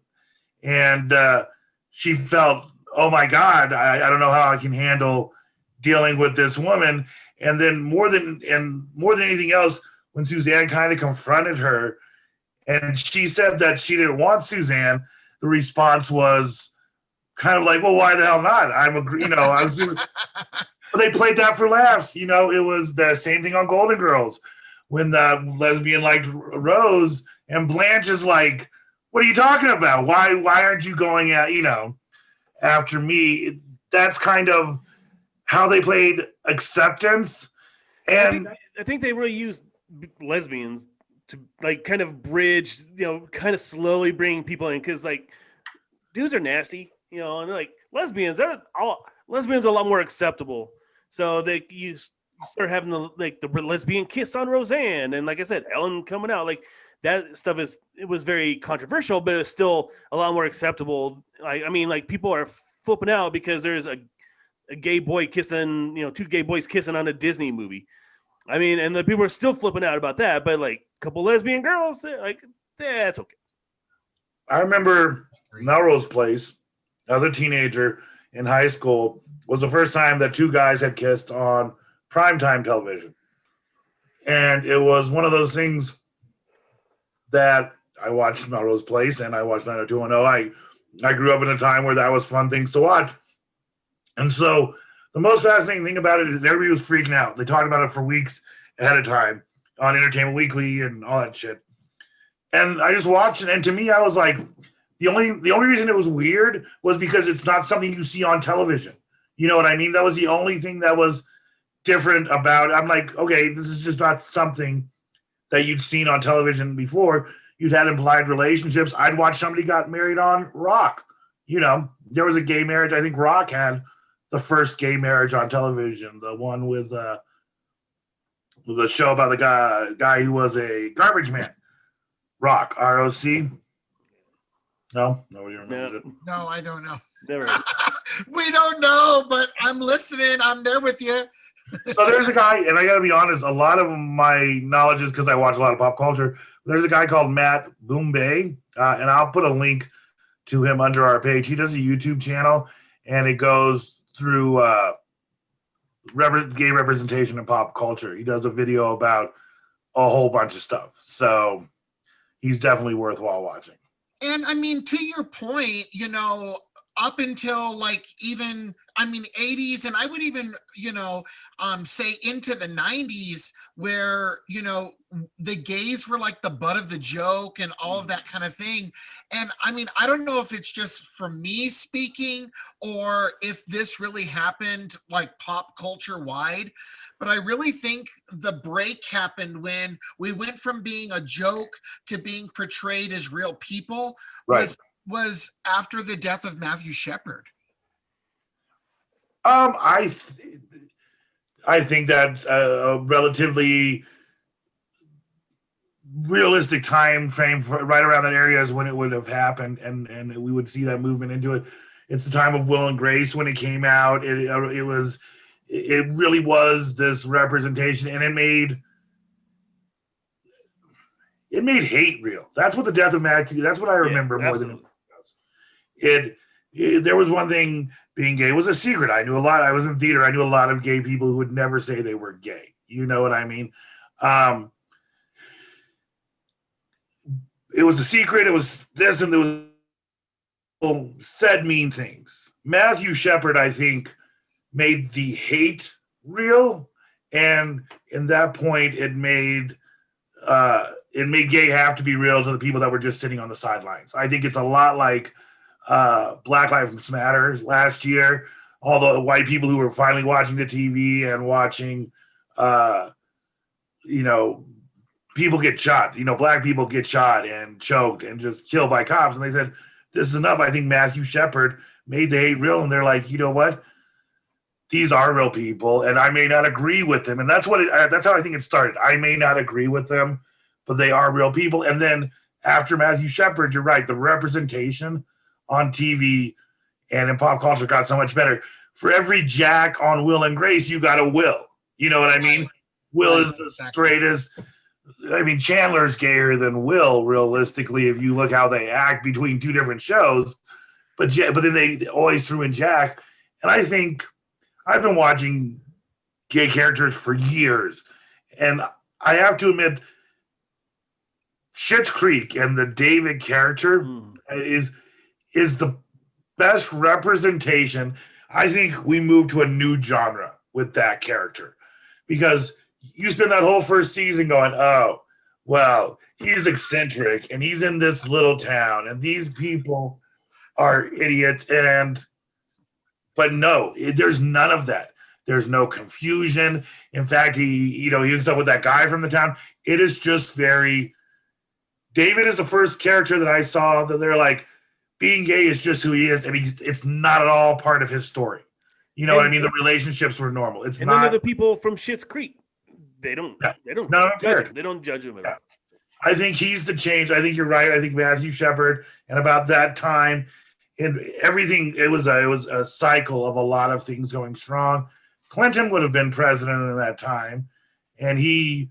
And she felt, oh my God, I don't know how I can handle dealing with this woman. And then more than anything else, when Suzanne kind of confronted her, and she said that she didn't want Suzanne, the response was kind of like, well, why the hell not? They played that for laughs. It was the same thing on Golden Girls when the lesbian liked Rose, and Blanche is like, what are you talking about? Why aren't you going after me? That's kind of how they played acceptance. And I think they really used lesbians to like kind of bridge, kind of slowly bring people in, because like dudes are nasty, and like lesbians are a lot more acceptable. So you start having the lesbian kiss on Roseanne, and like I said, Ellen coming out, like that stuff it was very controversial, but it's still a lot more acceptable. Like people are flipping out because there's a gay boy kissing, two gay boys kissing on a Disney movie. And the people are still flipping out about that, but like a couple lesbian girls, like that's okay. I remember Melrose Place as a teenager in high school was the first time that two guys had kissed on primetime television. And it was one of those things that I watched Melrose Place and I watched 90210. I grew up in a time where that was fun things to watch. And so the most fascinating thing about it is everybody was freaking out. They talked about it for weeks ahead of time on Entertainment Weekly and all that shit. And I just watched it, and to me, I was like, the only reason it was weird was because it's not something you see on television. You know what I mean? That was the only thing that was different about it. I'm like, okay, this is just not something that you'd seen on television before. You'd had implied relationships. I'd watched somebody got married on Rock. There was a gay marriage. I think Rock had the first gay marriage on television, the one with the show about the guy who was a garbage man. Rock, R-O-C. No, you remember it. No, I don't know. Never. We don't know, but I'm listening. I'm there with you. So there's a guy, and I got to be honest, a lot of my knowledge is because I watch a lot of pop culture. There's a guy called Matt Boombay, and I'll put a link to him under our page. He does a YouTube channel, and it goes through gay representation in pop culture. He does a video about a whole bunch of stuff. So he's definitely worthwhile watching. And to your point, up until like even, 80s, and I would even, say into the 90s where, the gays were like the butt of the joke and all of that kind of thing. And I don't know if it's just from me speaking or if this really happened like pop culture wide, but I really think the break happened when we went from being a joke to being portrayed as real people. Right. Was after the death of Matthew Shepard. I think that's a relatively realistic time frame for right around that area is when it would have happened, and we would see that movement into it. It's the time of Will and Grace when it came out. It really was this representation, and it made hate real. That's what the death of Matthew. That's what I remember more than anything else. There was one thing. Being gay was a secret. I knew a lot. I was in theater. I knew a lot of gay people who would never say they were gay. You know what I mean? It was a secret. It was this, and there was people said mean things. Matthew Shepard, I think, made the hate real, and in that point, it made gay have to be real to the people that were just sitting on the sidelines. I think it's a lot like Black Lives Matter last year. All the white people who were finally watching the TV and watching, people get shot. Black people get shot and choked and just killed by cops. And they said, this is enough. I think Matthew Shepard made the hate real. And they're like, you know what? these are real people, and I may not agree with them. And that's that's how I think it started. I may not agree with them, but they are real people. And then after Matthew Shepard, you're right, the representation on TV and in pop culture got so much better. For every Jack on Will and Grace, you got a Will. You know what I mean? Will is the straightest. I mean, Chandler's gayer than Will, realistically, if you look how they act between two different shows. But then they always threw in Jack. And I think I've been watching gay characters for years. And I have to admit, Schitt's Creek and the David character is the best representation. I think we moved to a new genre with that character, because you spend that whole first season going, oh, well, he's eccentric and he's in this little town and these people are idiots. But no, there's none of that. There's no confusion. In fact, he hooks up with that guy from the town. It is just very, David is the first character that I saw that they're like, being gay is just who he is, and it's not at all part of his story. You know what I mean? The relationships were normal. It's not. And the people from Schitt's Creek, they don't judge him. They don't judge him at all. I think he's the change. I think you're right. I think Matthew Shepard, and about that time, and everything, it was a cycle of a lot of things going strong. Clinton would have been president at that time, and he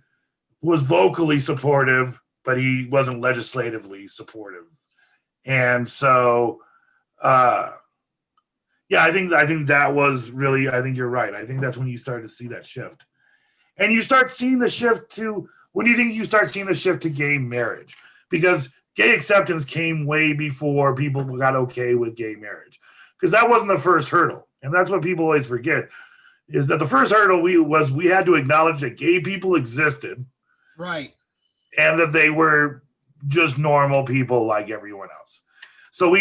was vocally supportive, but he wasn't legislatively supportive. And so, I think that was really, I think you're right. I think that's when you started to see that shift. And you start seeing the shift to, when do you think you start seeing the shift to gay marriage? Because gay acceptance came way before people got okay with gay marriage. Because that wasn't the first hurdle. And that's what people always forget, is that the first hurdle we had to acknowledge that gay people existed. Right. And that they were just normal people like everyone else. So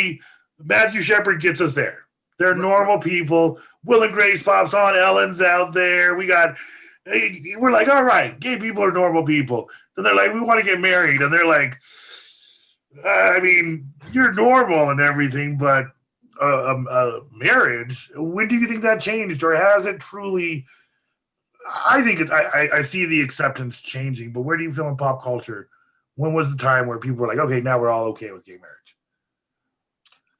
Matthew Shepard gets us there. They're normal people. Will and Grace pops on. Ellen's out there. We're like, all right, gay people are normal people. Then they're like, we want to get married. And they're like, I mean, you're normal and everything, but marriage, when do you think that changed? Or has it truly? I think I see the acceptance changing, but where do you feel in pop culture? When was the time where people were like, okay, now we're all okay with gay marriage?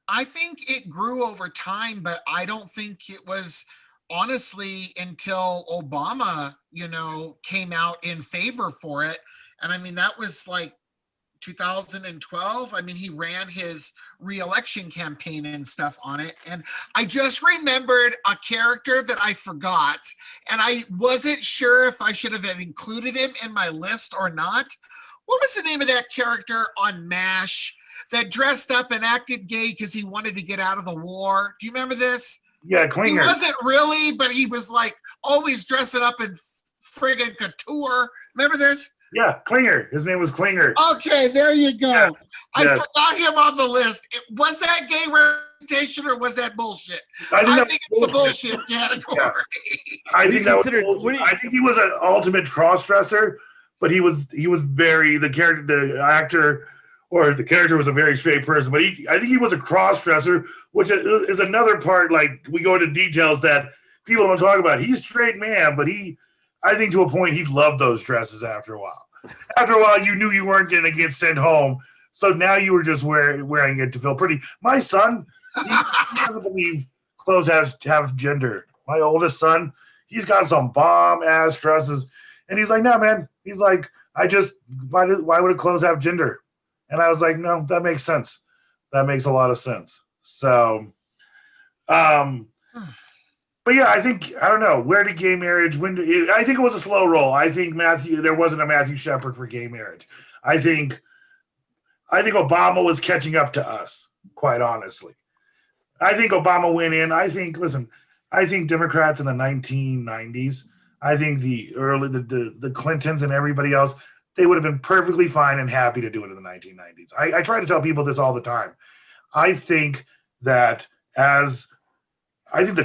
I think it grew over time, but I don't think it was honestly until Obama, came out in favor for it. And I mean, that was like 2012. I mean, he ran his re-election campaign and stuff on it. And I just remembered a character that I forgot. And I wasn't sure if I should have included him in my list or not. What was the name of that character on MASH that dressed up and acted gay because he wanted to get out of the war? Do you remember this? Yeah, Klinger. He wasn't really, but he was like always dressing up in friggin' couture. Remember this? Yeah, Klinger. His name was Klinger. Okay, there you go. Yeah. I forgot him on the list. Was that gay representation or was that bullshit? I think it's the bullshit category. Yeah. I think that was bullshit. I think he was an ultimate cross-dresser, but the character was a very straight person. But I think he was a cross-dresser, which is another part, like we go into details that people don't talk about. He's a straight man, but I think to a point, he loved those dresses after a while. After a while, you knew you weren't going to get sent home. So now you were just wearing it to feel pretty. My son, he doesn't believe clothes have gender. My oldest son, he's got some bomb-ass dresses. And he's like, no, man. He's like, why would clothes have gender? And I was like, no, that makes sense. That makes a lot of sense. So, but yeah, I don't know. Where did gay marriage, I think it was a slow roll. I think there wasn't a Matthew Shepard for gay marriage. I think Obama was catching up to us, quite honestly. I think Obama went in. I think Democrats in the 1990s, I think the Clintons and everybody else, they would have been perfectly fine and happy to do it in the 1990s. I try to tell people this all the time. I think the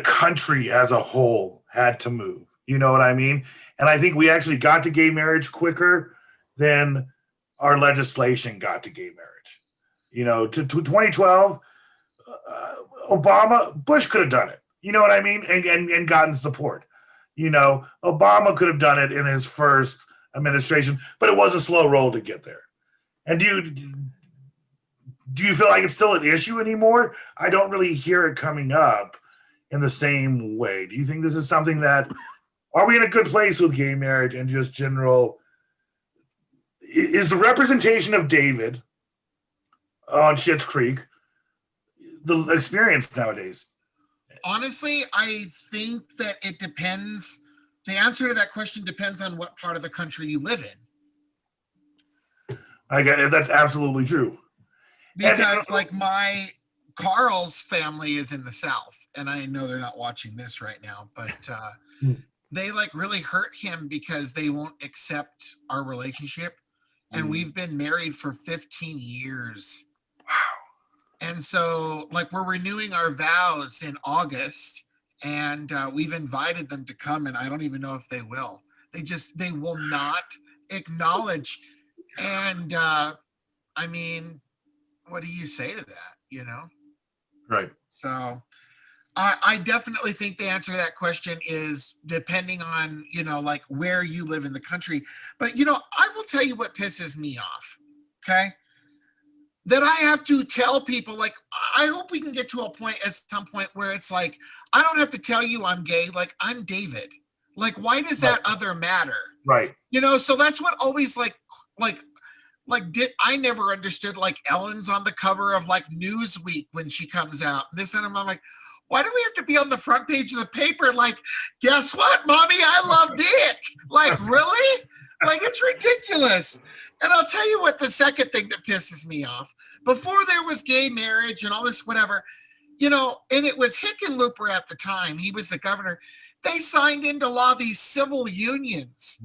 country as a whole had to move. You know what I mean? And I think we actually got to gay marriage quicker than our legislation got to gay marriage. To 2012, Bush could have done it. You know what I mean? And gotten support. You know, Obama could have done it in his first administration, but it was a slow roll to get there. And do you feel like it's still an issue anymore? I don't really hear it coming up in the same way. Do you think this is something that, are we in a good place with gay marriage and just general? Is the representation of David on Schitt's Creek the experience nowadays? Honestly, I think that it depends. The answer to that question depends on what part of the country you live in. I get it. That's absolutely true. Because like Carl's family is in the South, and I know they're not watching this right now, but they like really hurt him because they won't accept our relationship. And we've been married for 15 years. Wow. And so like we're renewing our vows in August, and we've invited them to come, and I don't even know if they will. They will not acknowledge. And I mean, what do you say to that, you know? Right. So I definitely think the answer to that question is depending on, you know, like where you live in the country. But, you know, I will tell you what pisses me off, okay? That I have to tell people, like, I hope we can get to a point at some point where it's like, I don't have to tell you I'm gay, like, I'm David. Like, why does that other matter? Right. You know, so that's what always I never understood, like, Ellen's on the cover of like Newsweek when she comes out. And I'm like, why do we have to be on the front page of the paper? Like, guess what, mommy? I love dick. Like, really? Like, it's ridiculous. And I'll tell you what, the second thing that pisses me off, before there was gay marriage and all this, whatever, you know, and it was Hickenlooper at the time, he was the governor, they signed into law these civil unions.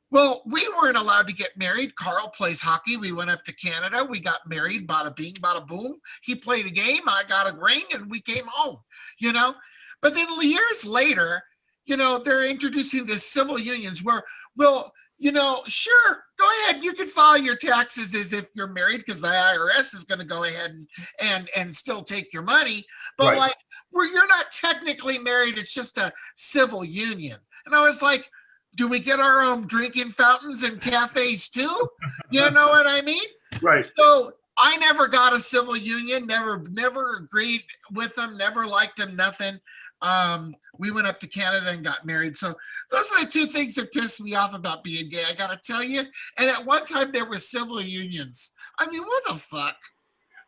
Well, we weren't allowed to get married. Carl plays hockey. We went up to Canada. We got married, bada bing, bada boom. He played a game. I got a ring, and we came home, you know? But then years later, you know, they're introducing this civil unions where, well, you know, sure, go ahead. You can file your taxes as if you're married because the IRS is going to go ahead and still take your money. But Right. like, where you're not technically married, it's just a civil union. And I was like, do we get our own drinking fountains and cafes too? You know what I mean? Right. So I never got a civil union, never agreed with them, never liked them, nothing. We went up to Canada and got married. So those are the two things that piss me off about being gay, I gotta tell you. And at one time there were civil unions. I mean, what the fuck?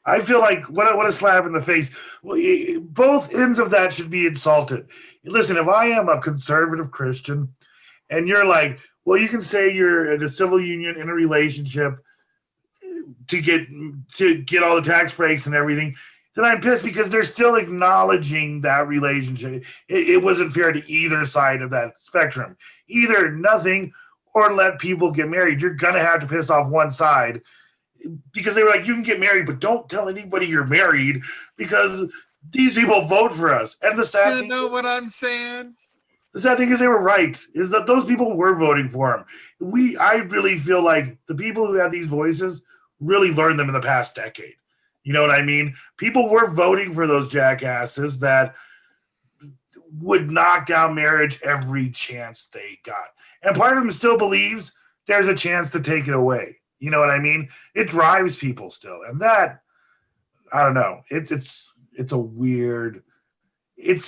I feel like what a slap in the face. Both ends of that should be insulted. Listen, if I am a conservative Christian, and you're like, well, you can say you're in a civil union in a relationship to get all the tax breaks and everything, then I'm pissed because they're still acknowledging that relationship. It wasn't fair to either side of that spectrum. Either nothing or let people get married. You're going to have to piss off one side because they were like, you can get married, but don't tell anybody you're married because these people vote for us. And the sad thing, you know what I'm saying? The sad thing is they were right, is that those people were voting for him. I really feel like the people who have these voices really learned them in the past decade. You know what I mean? People were voting for those jackasses that would knock down marriage every chance they got. And part of them still believes there's a chance to take it away. You know what I mean? It drives people still. And that, I don't know. It's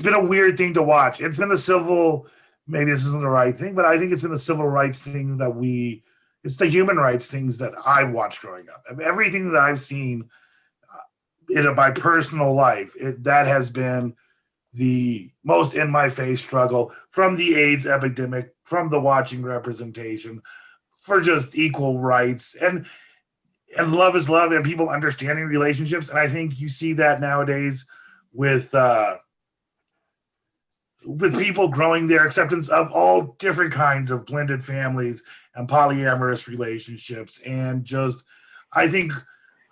been a weird thing to watch. It's been the civil, maybe this isn't the right thing, but I think it's been the civil rights thing it's the human rights things that I've watched growing up. I mean, everything that I've seen in my personal life, that has been the most in my face struggle, from the AIDS epidemic, from the watching representation, for just equal rights and love is love and people understanding relationships. And I think you see that nowadays with people growing their acceptance of all different kinds of blended families and polyamorous relationships. And just, I think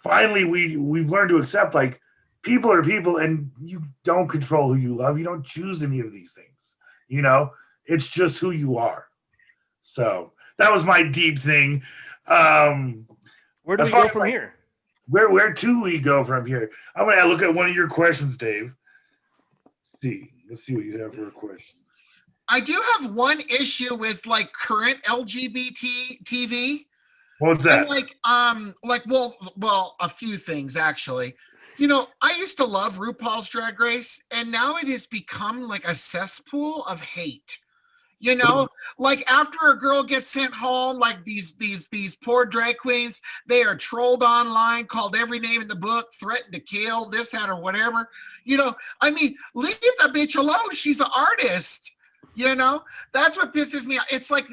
finally we've learned to accept, like, people are people and you don't control who you love. You don't choose any of these things, you know, it's just who you are. So that was my deep thing. Where do we go from here? Where do we go from here? I'm going to look at one of your questions, Dave. Let's see what you have for a question. I do have one issue with like current LGBT TV. What's that? And well, a few things actually. You know, I used to love RuPaul's Drag Race, and now it has become like a cesspool of hate. You know, like after a girl gets sent home, like these poor drag queens, they are trolled online, called every name in the book, threatened to kill, this, that, or whatever. You know, I mean, leave the bitch alone. She's an artist. You know, that's what pisses me off. It's like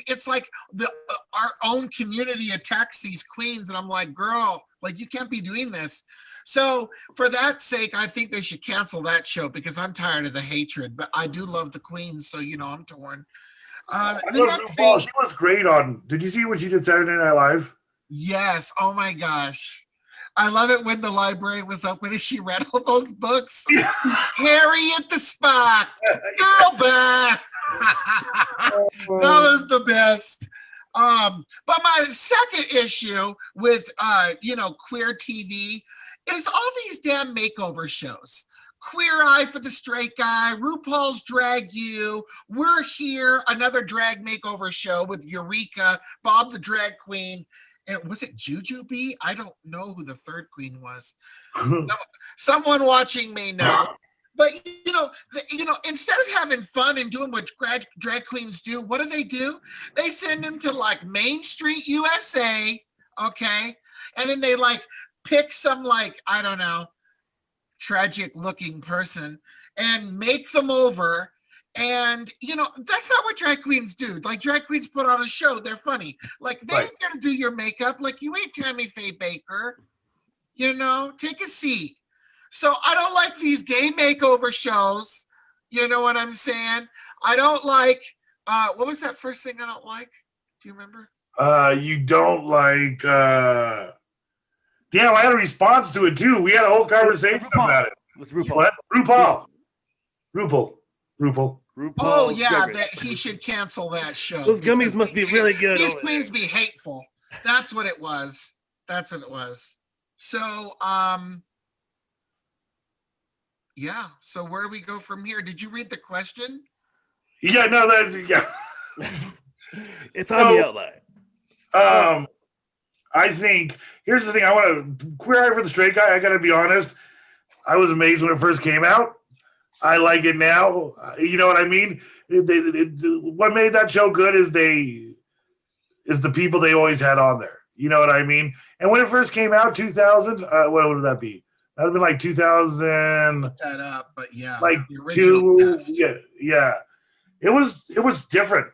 our own community attacks these queens, and I'm like, girl, like you can't be doing this. So for that sake, I think they should cancel that show because I'm tired of the hatred. But I do love the queens, so you know I'm torn. I love RuPaul. She was great on. Did you see what she did Saturday Night Live? Yes. Oh my gosh. I love it when the library was open and she read all those books. Yeah. Harriet the Spot, girl back. That was the best. But my second issue with queer TV is all these damn makeover shows. Queer Eye for the Straight Guy, RuPaul's Drag You, We're Here, another drag makeover show with Eureka, Bob the Drag Queen, and was it Jujubee? I don't know who the third queen was. Someone watching may know. But you know, instead of having fun and doing what drag queens do, what do? They send them to like Main Street, USA, okay, and then they like pick some like I don't know, tragic looking person and make them over. And you know, that's not what drag queens do. Like drag queens put on a show, they're funny. Like they ain't gonna do your makeup. Like you ain't Tammy Faye Baker. You know, take a seat. So I don't like these gay makeover shows. You know what I'm saying? I don't like what was that first thing I don't like? Do you remember? You don't like damn, I had a response to it too. We had a whole conversation about it. It was RuPaul. What? RuPaul. Oh yeah, that he should cancel that show. Those gummies must be really good. These queens be hateful. That's what it was. So yeah. So where do we go from here? Did you read the question? Yeah, no, it's on the outline. I think here's the thing. I want to Queer Eye for the Straight Guy. I got to be honest. I was amazed when it first came out. I like it now. You know what I mean? What made that show good is the people they always had on there. You know what I mean? And when it first came out, 2000, what would that be? That would have been like 2000. Look that up, but yeah, like two. Yeah. It was different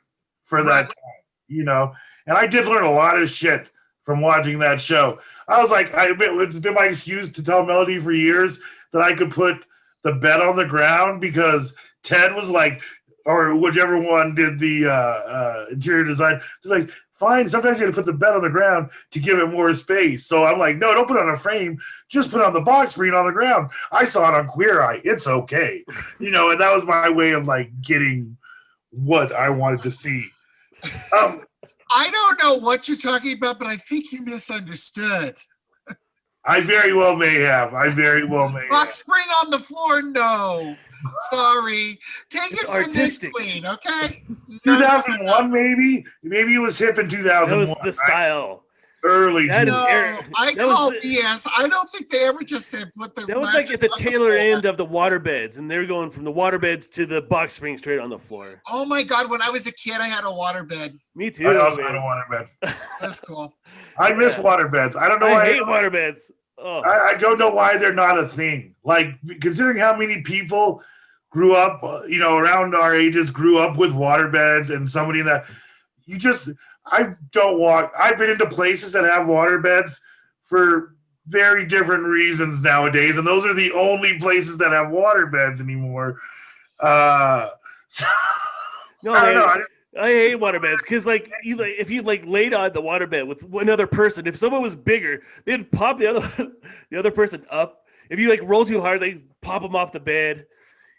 for that time, you know. And I did learn a lot of shit from watching that show. I was like, it's been my excuse to tell Melody for years that I could put the bed on the ground because Ted was like, or whichever one did the interior design, they're like, fine, sometimes you have to put the bed on the ground to give it more space. So I'm like, no, don't put it on a frame. Just put it on the box screen on the ground. I saw it on Queer Eye. It's okay. You know, and that was my way of like getting what I wanted to see. I don't know what you're talking about, but I think you misunderstood. I very well may have. Box spring on the floor? No. Sorry. Take it from this queen, okay? 2001, maybe? Maybe it was hip in 2001. That was the style. Early. I call BS. I don't think they ever just said put the. That was like at the tailor end of the water beds, and they were going from the water beds to the box spring straight on the floor. Oh my God! When I was a kid, I had a water bed. Me too. I also had a water bed. That's cool. I miss water beds. I don't know. I hate water beds. Oh. I don't know why they're not a thing. Like considering how many people grew up, you know, around our ages, grew up with water beds, and somebody that you just. I don't walk. I've been into places that have water beds for very different reasons nowadays, and those are the only places that have water beds anymore. No, I don't know. I hate water beds because, like, if you like laid on the water bed with another person, if someone was bigger, they'd pop the other person up. If you like roll too hard, they pop them off the bed.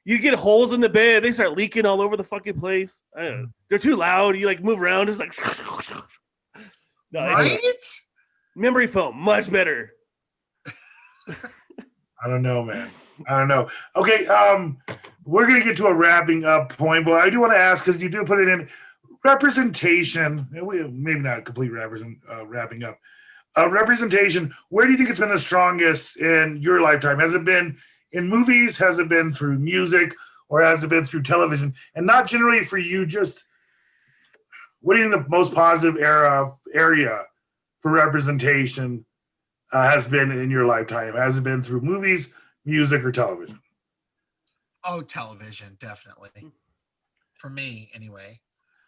You get holes in the bed, they start leaking all over the fucking place. I don't know. They're too loud. You like move around, it's like no, right? Memory foam, much better. I don't know, man. I don't know. Okay, we're going to get to a wrapping up point, but I do want to ask, because you do put it in representation, maybe not complete wrapping up. Representation, where do you think it's been the strongest in your lifetime? Has it been in movies? Has it been through music? Or has it been through television? And not generally for you, just what do you think the most positive area for representation has been in your lifetime? Has it been through movies, music, or television? Oh, television, definitely. For me, anyway.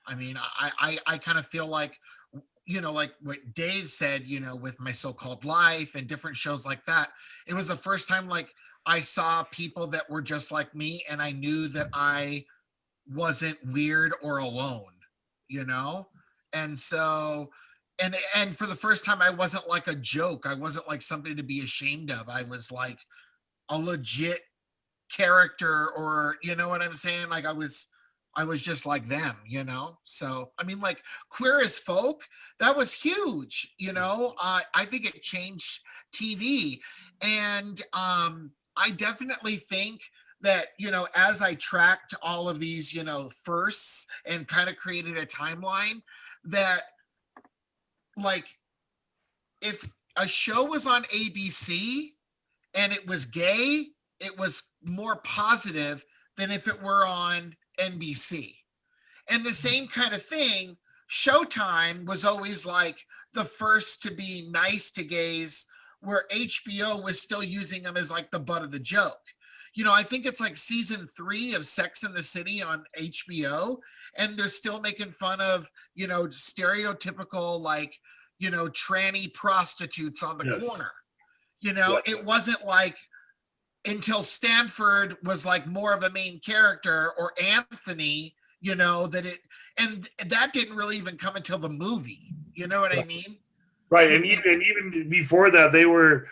I mean, I kind of feel like, like what Dave said, with My So-Called Life and different shows like that, it was the first time like I saw people that were just like me, and I knew that I wasn't weird or alone, And so, and for the first time, I wasn't like a joke. I wasn't like something to be ashamed of. I was like a legit character, or you know what I'm saying? Like I was just like them, So, I mean, like Queer as Folk, that was huge, I think it changed TV. And I definitely think that, as I tracked all of these, firsts and kind of created a timeline, that like if a show was on ABC and it was gay, it was more positive than if it were on NBC. And the same kind of thing, Showtime was always like the first to be nice to gays, where HBO was still using them as like the butt of the joke. I think it's like season 3 of Sex and the City on HBO, and they're still making fun of, stereotypical like, tranny prostitutes on the corner. It wasn't like until Stanford was like more of a main character, or Anthony, and that didn't really even come until the movie. You know what I mean? Right. And even before that, they were,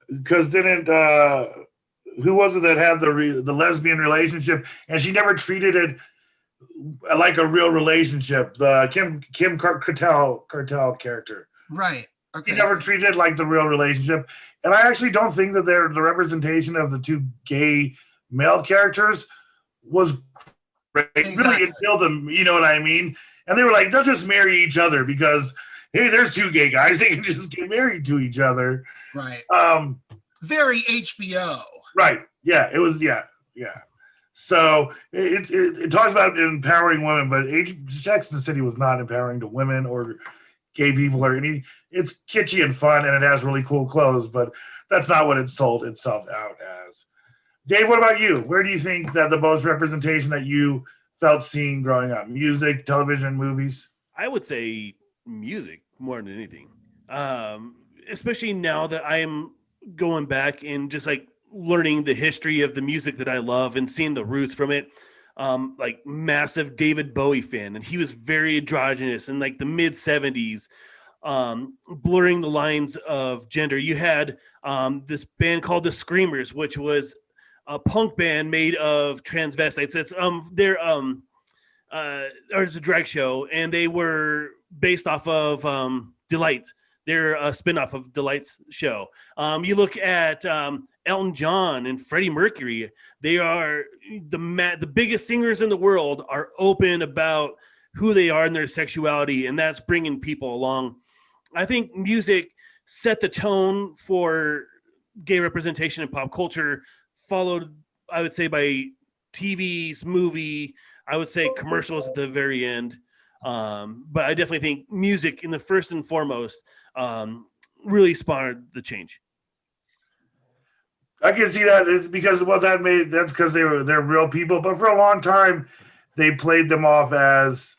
because who was it that had the lesbian relationship, and she never treated it like a real relationship? The Kim Cartel character. Right. Okay. He never treated it like the real relationship. And I actually don't think that the representation of the two gay male characters was great. Exactly. Really until them, you know what I mean? And they were like, they'll just marry each other because, hey, there's two gay guys. They can just get married to each other. Right. Very HBO. Right. Yeah. It was. Yeah. Yeah. So it talks about empowering women, but Sex and the City was not empowering to women or gay people or any. It's kitschy and fun, and it has really cool clothes, but that's not what it sold itself out as. Dave, what about you? Where do you think that the most representation that you felt seeing growing up? Music, television, movies? I would say music more than anything. Especially now that I am going back and just like learning the history of the music that I love and seeing the roots from it. Like massive David Bowie fan, and he was very androgynous in like the mid 70s, blurring the lines of gender. You had this band called the Screamers, which was a punk band made of transvestites. It's it's a drag show, and they were based off of Delight. They're a spinoff of Delight's show. You look at Elton John and Freddie Mercury. They are the biggest singers in the world, are open about who they are and their sexuality, and that's bringing people along. I think music set the tone for gay representation in pop culture, followed, I would say, by TV's movie, I would say commercials at the very end. But I definitely think music, in the first and foremost, really spawned the change. I can see that. It's because that's because they're real people, but for a long time they played them off as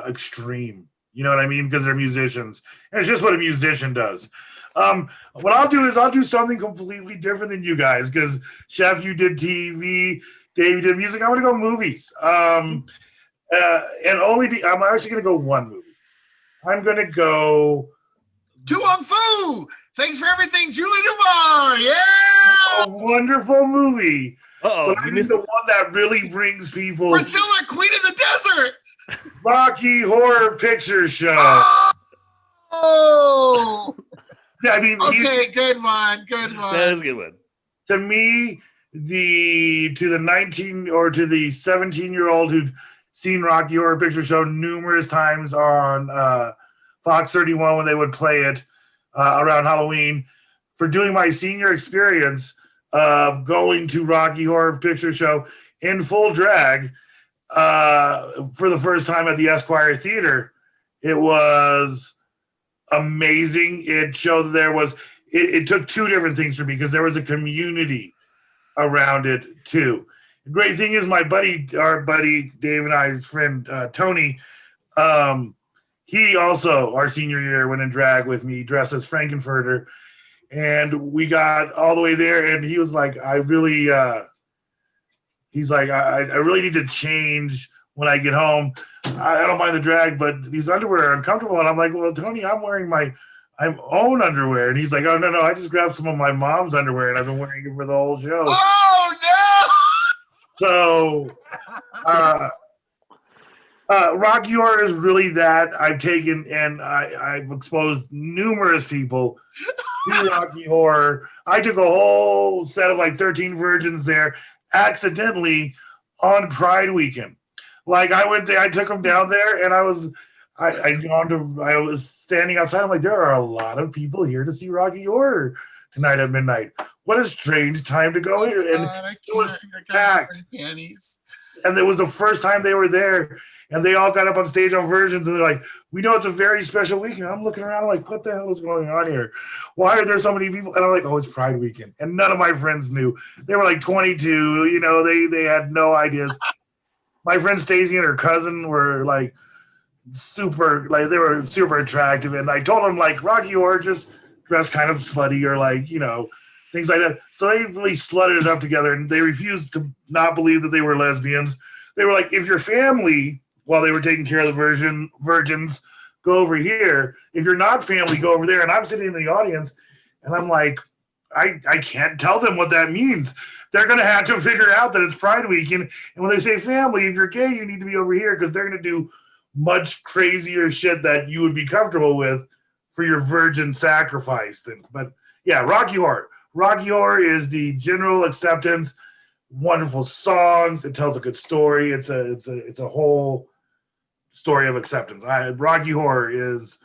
extreme. You know what I mean? Because they're musicians. And it's just what a musician does. What I'll do is I'll do something completely different than you guys, because Chef, you did TV, Dave, you did music. I'm gonna go movies. I'm actually gonna go one movie. I'm gonna go Tu Wong Fu. Thanks for everything, Julie Newmar. Yeah, a wonderful movie. Uh-oh, but I think the one that really brings people. Priscilla, Queen of the Desert. Rocky Horror Picture Show. Oh. Yeah, I mean, okay, good one. That is a good one. To me, to the 19 or to the 17-year-old who'd seen Rocky Horror Picture Show numerous times on Fox 31 when they would play it around Halloween, for doing my senior experience of going to Rocky Horror Picture Show in full drag for the first time at the Esquire Theater. It was amazing. It showed that there was, it took two different things for me, because there was a community around it too. The great thing is our buddy Dave and I's friend Tony, he also, our senior year, went in drag with me, dressed as Frankenfurter, and we got all the way there, and he was like, I really need to change when I get home. I don't mind the drag, but these underwear are uncomfortable. And I'm like, well, Tony, I'm wearing my own underwear. And he's like, oh, no, I just grabbed some of my mom's underwear, and I've been wearing it for the whole show. Oh, So, Rocky Horror is really that. I've taken and I've exposed numerous people to Rocky Horror. I took a whole set of like 13 virgins there accidentally on Pride weekend. Like I went there, I took them down there, and I was standing outside. I'm like, there are a lot of people here to see Rocky Horror tonight at midnight. What a strange time to go here. And it was packed. And it was the first time they were there, and they all got up on stage on Virgins, and they're like, we know it's a very special weekend. I'm looking around like, what the hell is going on here? Why are there so many people? And I'm like, oh, it's Pride weekend. And none of my friends knew. They were like 22, you know, they had no ideas. My friend Stacey and her cousin were like they were super attractive. And I told them, like, Rocky Horror, just dress kind of slutty, or like, you know, things like that. So they really slutted it up together, and they refused to not believe that they were lesbians. They were like, if your family, while they were taking care of the virgins, go over here. If you're not family, go over there. And I'm sitting in the audience, and I'm like, I can't tell them what that means. They're going to have to figure out that it's Pride weekend. And when they say family, if you're gay, you need to be over here, because they're going to do much crazier shit that you would be comfortable with for your virgin sacrifice. But yeah, Rocky Horror. Rocky Horror is the general acceptance. Wonderful songs. It tells a good story. It's a whole story of acceptance. Rocky Horror is,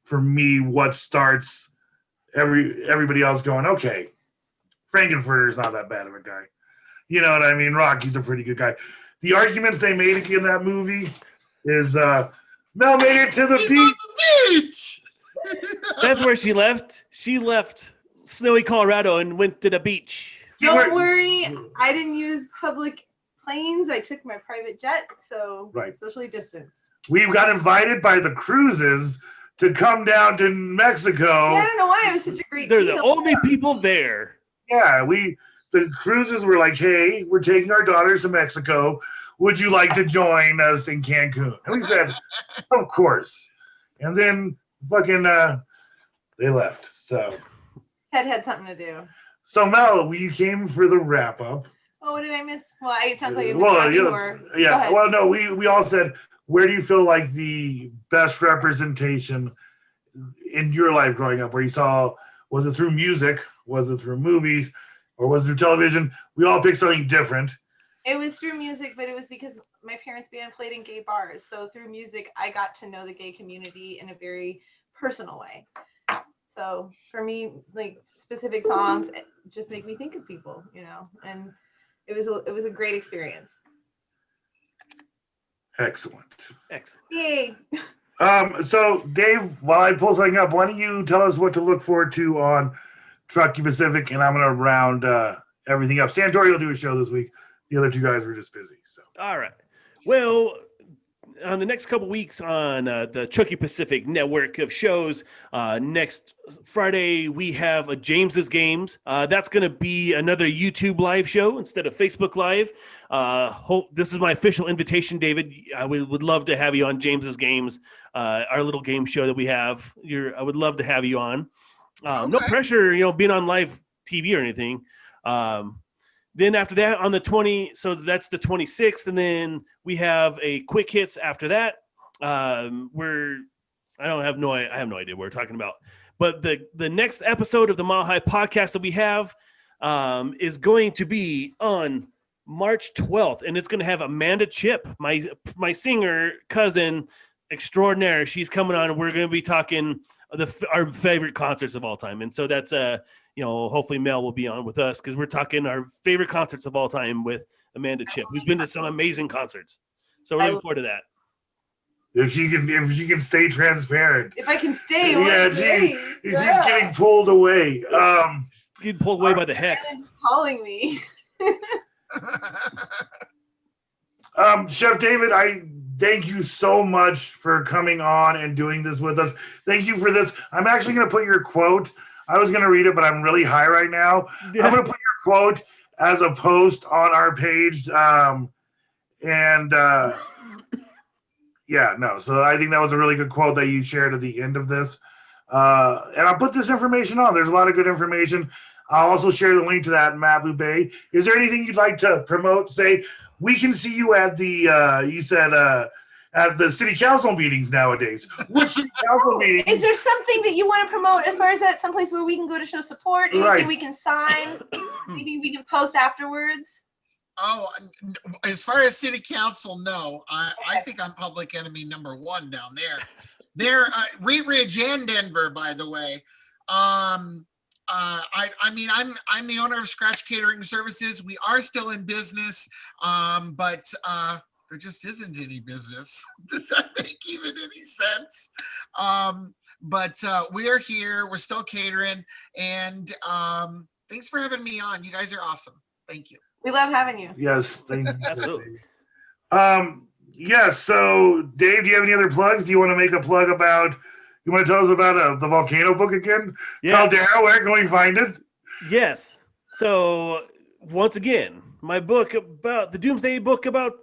for me, what starts everybody else going, okay, Frankenfurter is not that bad of a guy. You know what I mean? Rocky's a pretty good guy. The arguments they made in that movie is Mel made it to the beach. That's where she left. She left snowy Colorado and went to the beach. Don't worry, I didn't use public planes. I took my private jet, so socially distanced. We got invited by the cruises to come down to Mexico. Yeah, I don't know why it was such a great They're deal. the only people there. Yeah, the cruises were like, hey, we're taking our daughters to Mexico. Would you like to join us in Cancun? And we said, of course. And then fucking they left. So Ted had something to do. So Mel, you came for the wrap up. Oh, what did I miss? Well, it sounds like you missed yeah. Well, no, we all said, where do you feel like the best representation in your life growing up, where you saw, was it through music, was it through movies, or was it through television? We all picked something different. It was through music, but it was because my parents' band played in gay bars. So through music, I got to know the gay community in a very personal way. So for me, like, specific songs just make me think of people, you know, and it was a great experience. Excellent. Yay. So Dave, while I pull something up, why don't you tell us what to look forward to on Truckee Pacific, and I'm going to round everything up. Santori will do a show this week. The other two guys were just busy. So all right. Well, on the next couple weeks on the Truckee Pacific network of shows, next Friday we have a James's Games. That's going to be another YouTube live show instead of Facebook Live. This is my official invitation, David. I would love to have you on James's Games, our little game show that we have. I would love to have you on. Okay. No pressure, being on live TV or anything. Then after that, on the 20, so that's the 26th, and then we have a quick hits after that. I have no idea what we're talking about. But the next episode of the Mile High podcast that we have, is going to be on March 12th, and it's going to have Amanda Chip, my singer cousin extraordinaire. She's coming on, and we're going to be talking our favorite concerts of all time. And so that's hopefully Mel will be on with us because we're talking our favorite concerts of all time with Amanda Chip, who's been to some amazing concerts. So we're looking forward to that. If she can stay transparent. If I can stay. Yeah, she's getting pulled away. Getting pulled away by the hex. Calling me. Chef David, I thank you so much for coming on and doing this with us. Thank you for this. I'm actually going to put your quote. I was going to read it, but I'm really high right now. Yeah. I'm going to put your quote as a post on our page. So I think that was a really good quote that you shared at the end of this. And I'll put this information on. There's a lot of good information. I'll also share the link to that Malibu Bay. Is there anything you'd like to promote? Say, we can see you at the, you said, at the city council meetings nowadays. Which city council meetings? Is there something that you want to promote as far as that someplace where we can go to show support? Anything we can sign? Anything we can post afterwards? Oh, as far as city council, no. I think I'm public enemy number one down there. They're Wheat Ridge and Denver, by the way. I'm the owner of Scratch Catering Services. We are still in business, but there just isn't any business. Does that make even any sense? But we are here. We're still catering, and thanks for having me on. You guys are awesome. Thank you. We love having you. Yes, thank you. Absolutely. Yes. So, Dave, do you have any other plugs? Do you want to make a plug about? You want to tell us about the volcano book again? Yeah. Caldera, where can we find it? Yes. So once again, my book about the Doomsday book about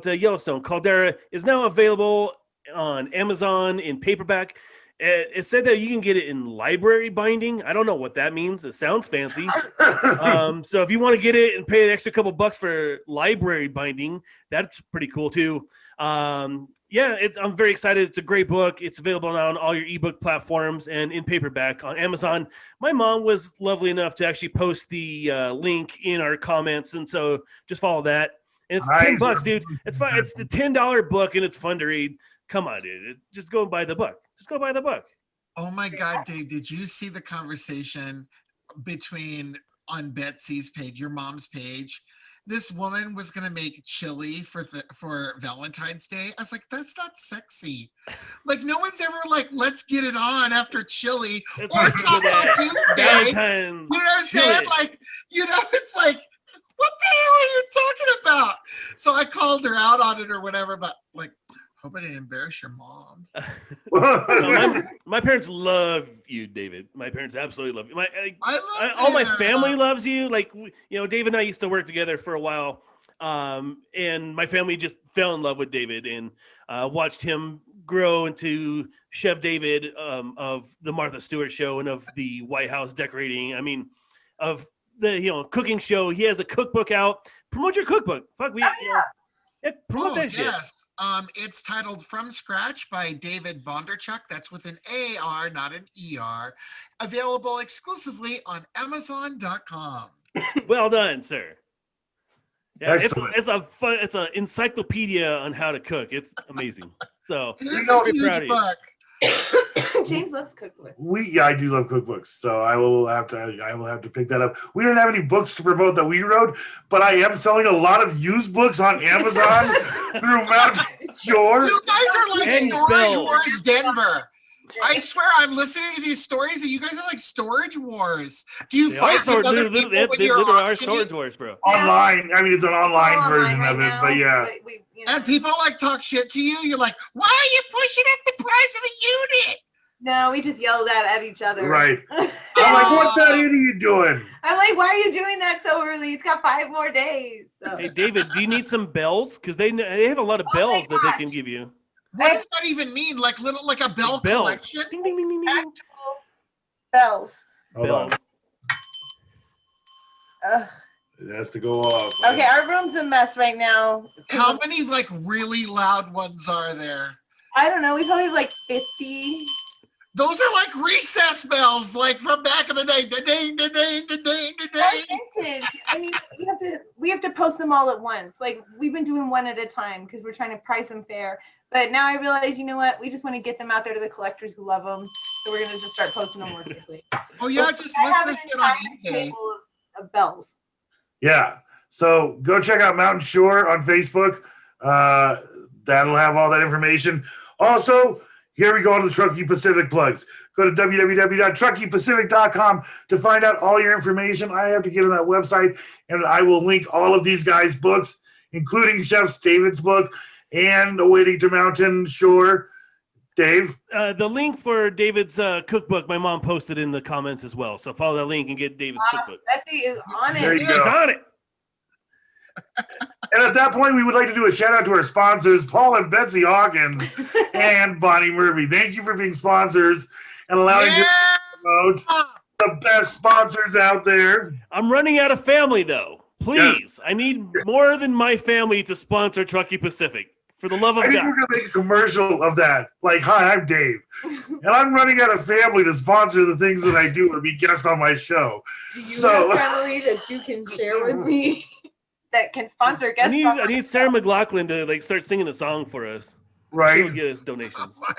Yellowstone, Caldera, is now available on Amazon in paperback. It said that you can get it in library binding. I don't know what that means. It sounds fancy. So if you want to get it and pay an extra couple bucks for library binding, that's pretty cool too. I'm very excited. It's a great book. It's available now on all your ebook platforms and in paperback on Amazon. My mom was lovely enough to actually post the link in our comments, and so just follow that. And it's $10, dude. It's fine. It's the $10 book, and it's fun to read. Come on, dude. Just go and buy the book. Just go buy the book. Oh my God, Dave! Did you see the conversation on Betsy's page, your mom's page? This woman was gonna make chili for Valentine's Day. I was like, that's not sexy. Like, no one's ever like, let's get it on after chili or talk about Doomsday. You know what I'm saying? Like, it's like, what the hell are you talking about? So I called her out on it or whatever, but like, hope I didn't embarrass your mom. My parents love you, David. My parents absolutely love you. All my family loves you. Like, David and I used to work together for a while, and my family just fell in love with David and watched him grow into Chef David of the Martha Stewart Show and of the White House decorating. I mean, of the cooking show. He has a cookbook out. Promote your cookbook. Fuck, promote that shit. Yes. It's titled From Scratch by David Bondarchuck. That's with an A-R, not an E-R. Available exclusively on Amazon.com. Well done, sir. Yeah, it's an encyclopedia on how to cook. It's amazing. So it's a huge book. James loves cookbooks. I do love cookbooks, so I will have to pick that up. We don't have any books to promote that we wrote, but I am selling a lot of used books on Amazon through Mountain Shore. You guys are like Storage Wars Denver. I swear, I'm listening to these stories, and you guys are like Storage Wars. Do you fight with other people when you're auctioning? Storage Wars, bro. Online. I mean, it's an online version of it, but yeah. And people like talk shit to you. You're like, why are you pushing up the price of the unit? No, we just yelled at each other. Right. I'm like, what's that idiot doing? I'm like, why are you doing that so early? It's got 5 more days. So. Hey, David, do you need some bells? Because they have a lot of bells that they can give you. What does that even mean? Like a bell collection? Ding, ding, ding, ding, ding. Bells. Bells. It has to go off. Okay, our room's a mess right now. How many really loud ones are there? I don't know. We probably have 50. Those are like recess bells, like from back in the day. Da-ding, da-ding, da-ding, That's da-ding. vintage. I mean, we have to post them all at once. Like we've been doing one at a time because we're trying to price them fair. But now I realize, you know what? We just want to get them out there to the collectors who love them. So we're gonna just start posting them more quickly. Oh yeah, So just I list have this an shit on entire eBay. table of bells. Yeah. So go check out Mountain Shore on Facebook. That'll have all that information. Also, here we go on the Truckee Pacific plugs. Go to www.truckeepacific.com to find out all your information. I have to get on that website, and I will link all of these guys' books, including Chef David's book and Awaiting to Mountain Shore. Dave? The link for David's cookbook, my mom posted in the comments as well. So follow that link and get David's cookbook. Betsy is on There it. you He's go. on it. And at that point, we would like to do a shout out to our sponsors, Paul and Betsy Hawkins and Bonnie Murphy. Thank you for being sponsors and allowing us to promote the best sponsors out there. I'm running out of family, though. Please, I need more than my family to sponsor Truckee Pacific. For the love of I think God. we're going to make a commercial of that. Like, hi, I'm Dave. And I'm running out of family to sponsor the things that I do or be guest on my show. Do you So- have family that you can share with me that can sponsor guest? I need Sarah McLaughlin to like start singing a song for us. Right? She'll get us donations. Oh my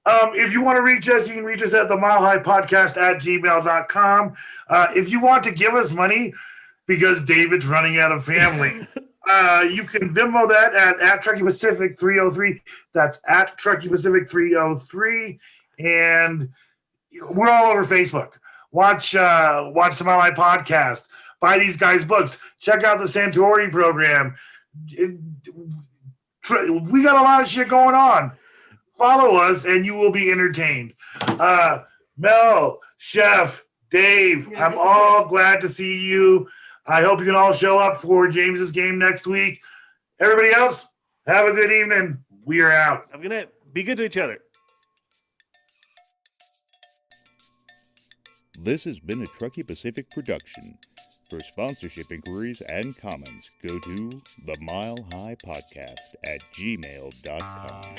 God. If you want to reach us, you can reach us at the milehighpodcast@gmail.com. If you want to give us money because David's running out of family, you can Venmo that at Truckee Pacific 303. That's at Truckee Pacific 303. And we're all over Facebook. Watch the Mile High Podcast. Buy these guys' books. Check out the Santori program. We got a lot of shit going on. Follow us and you will be entertained. Mel, Chef, Dave, I'm all glad to see you. I hope you can all show up for James's game next week. Everybody else, have a good evening. We are out. I'm gonna be good to each other. This has been a Truckee Pacific production. For sponsorship inquiries and comments, go to the Mile High Podcast at gmail.com.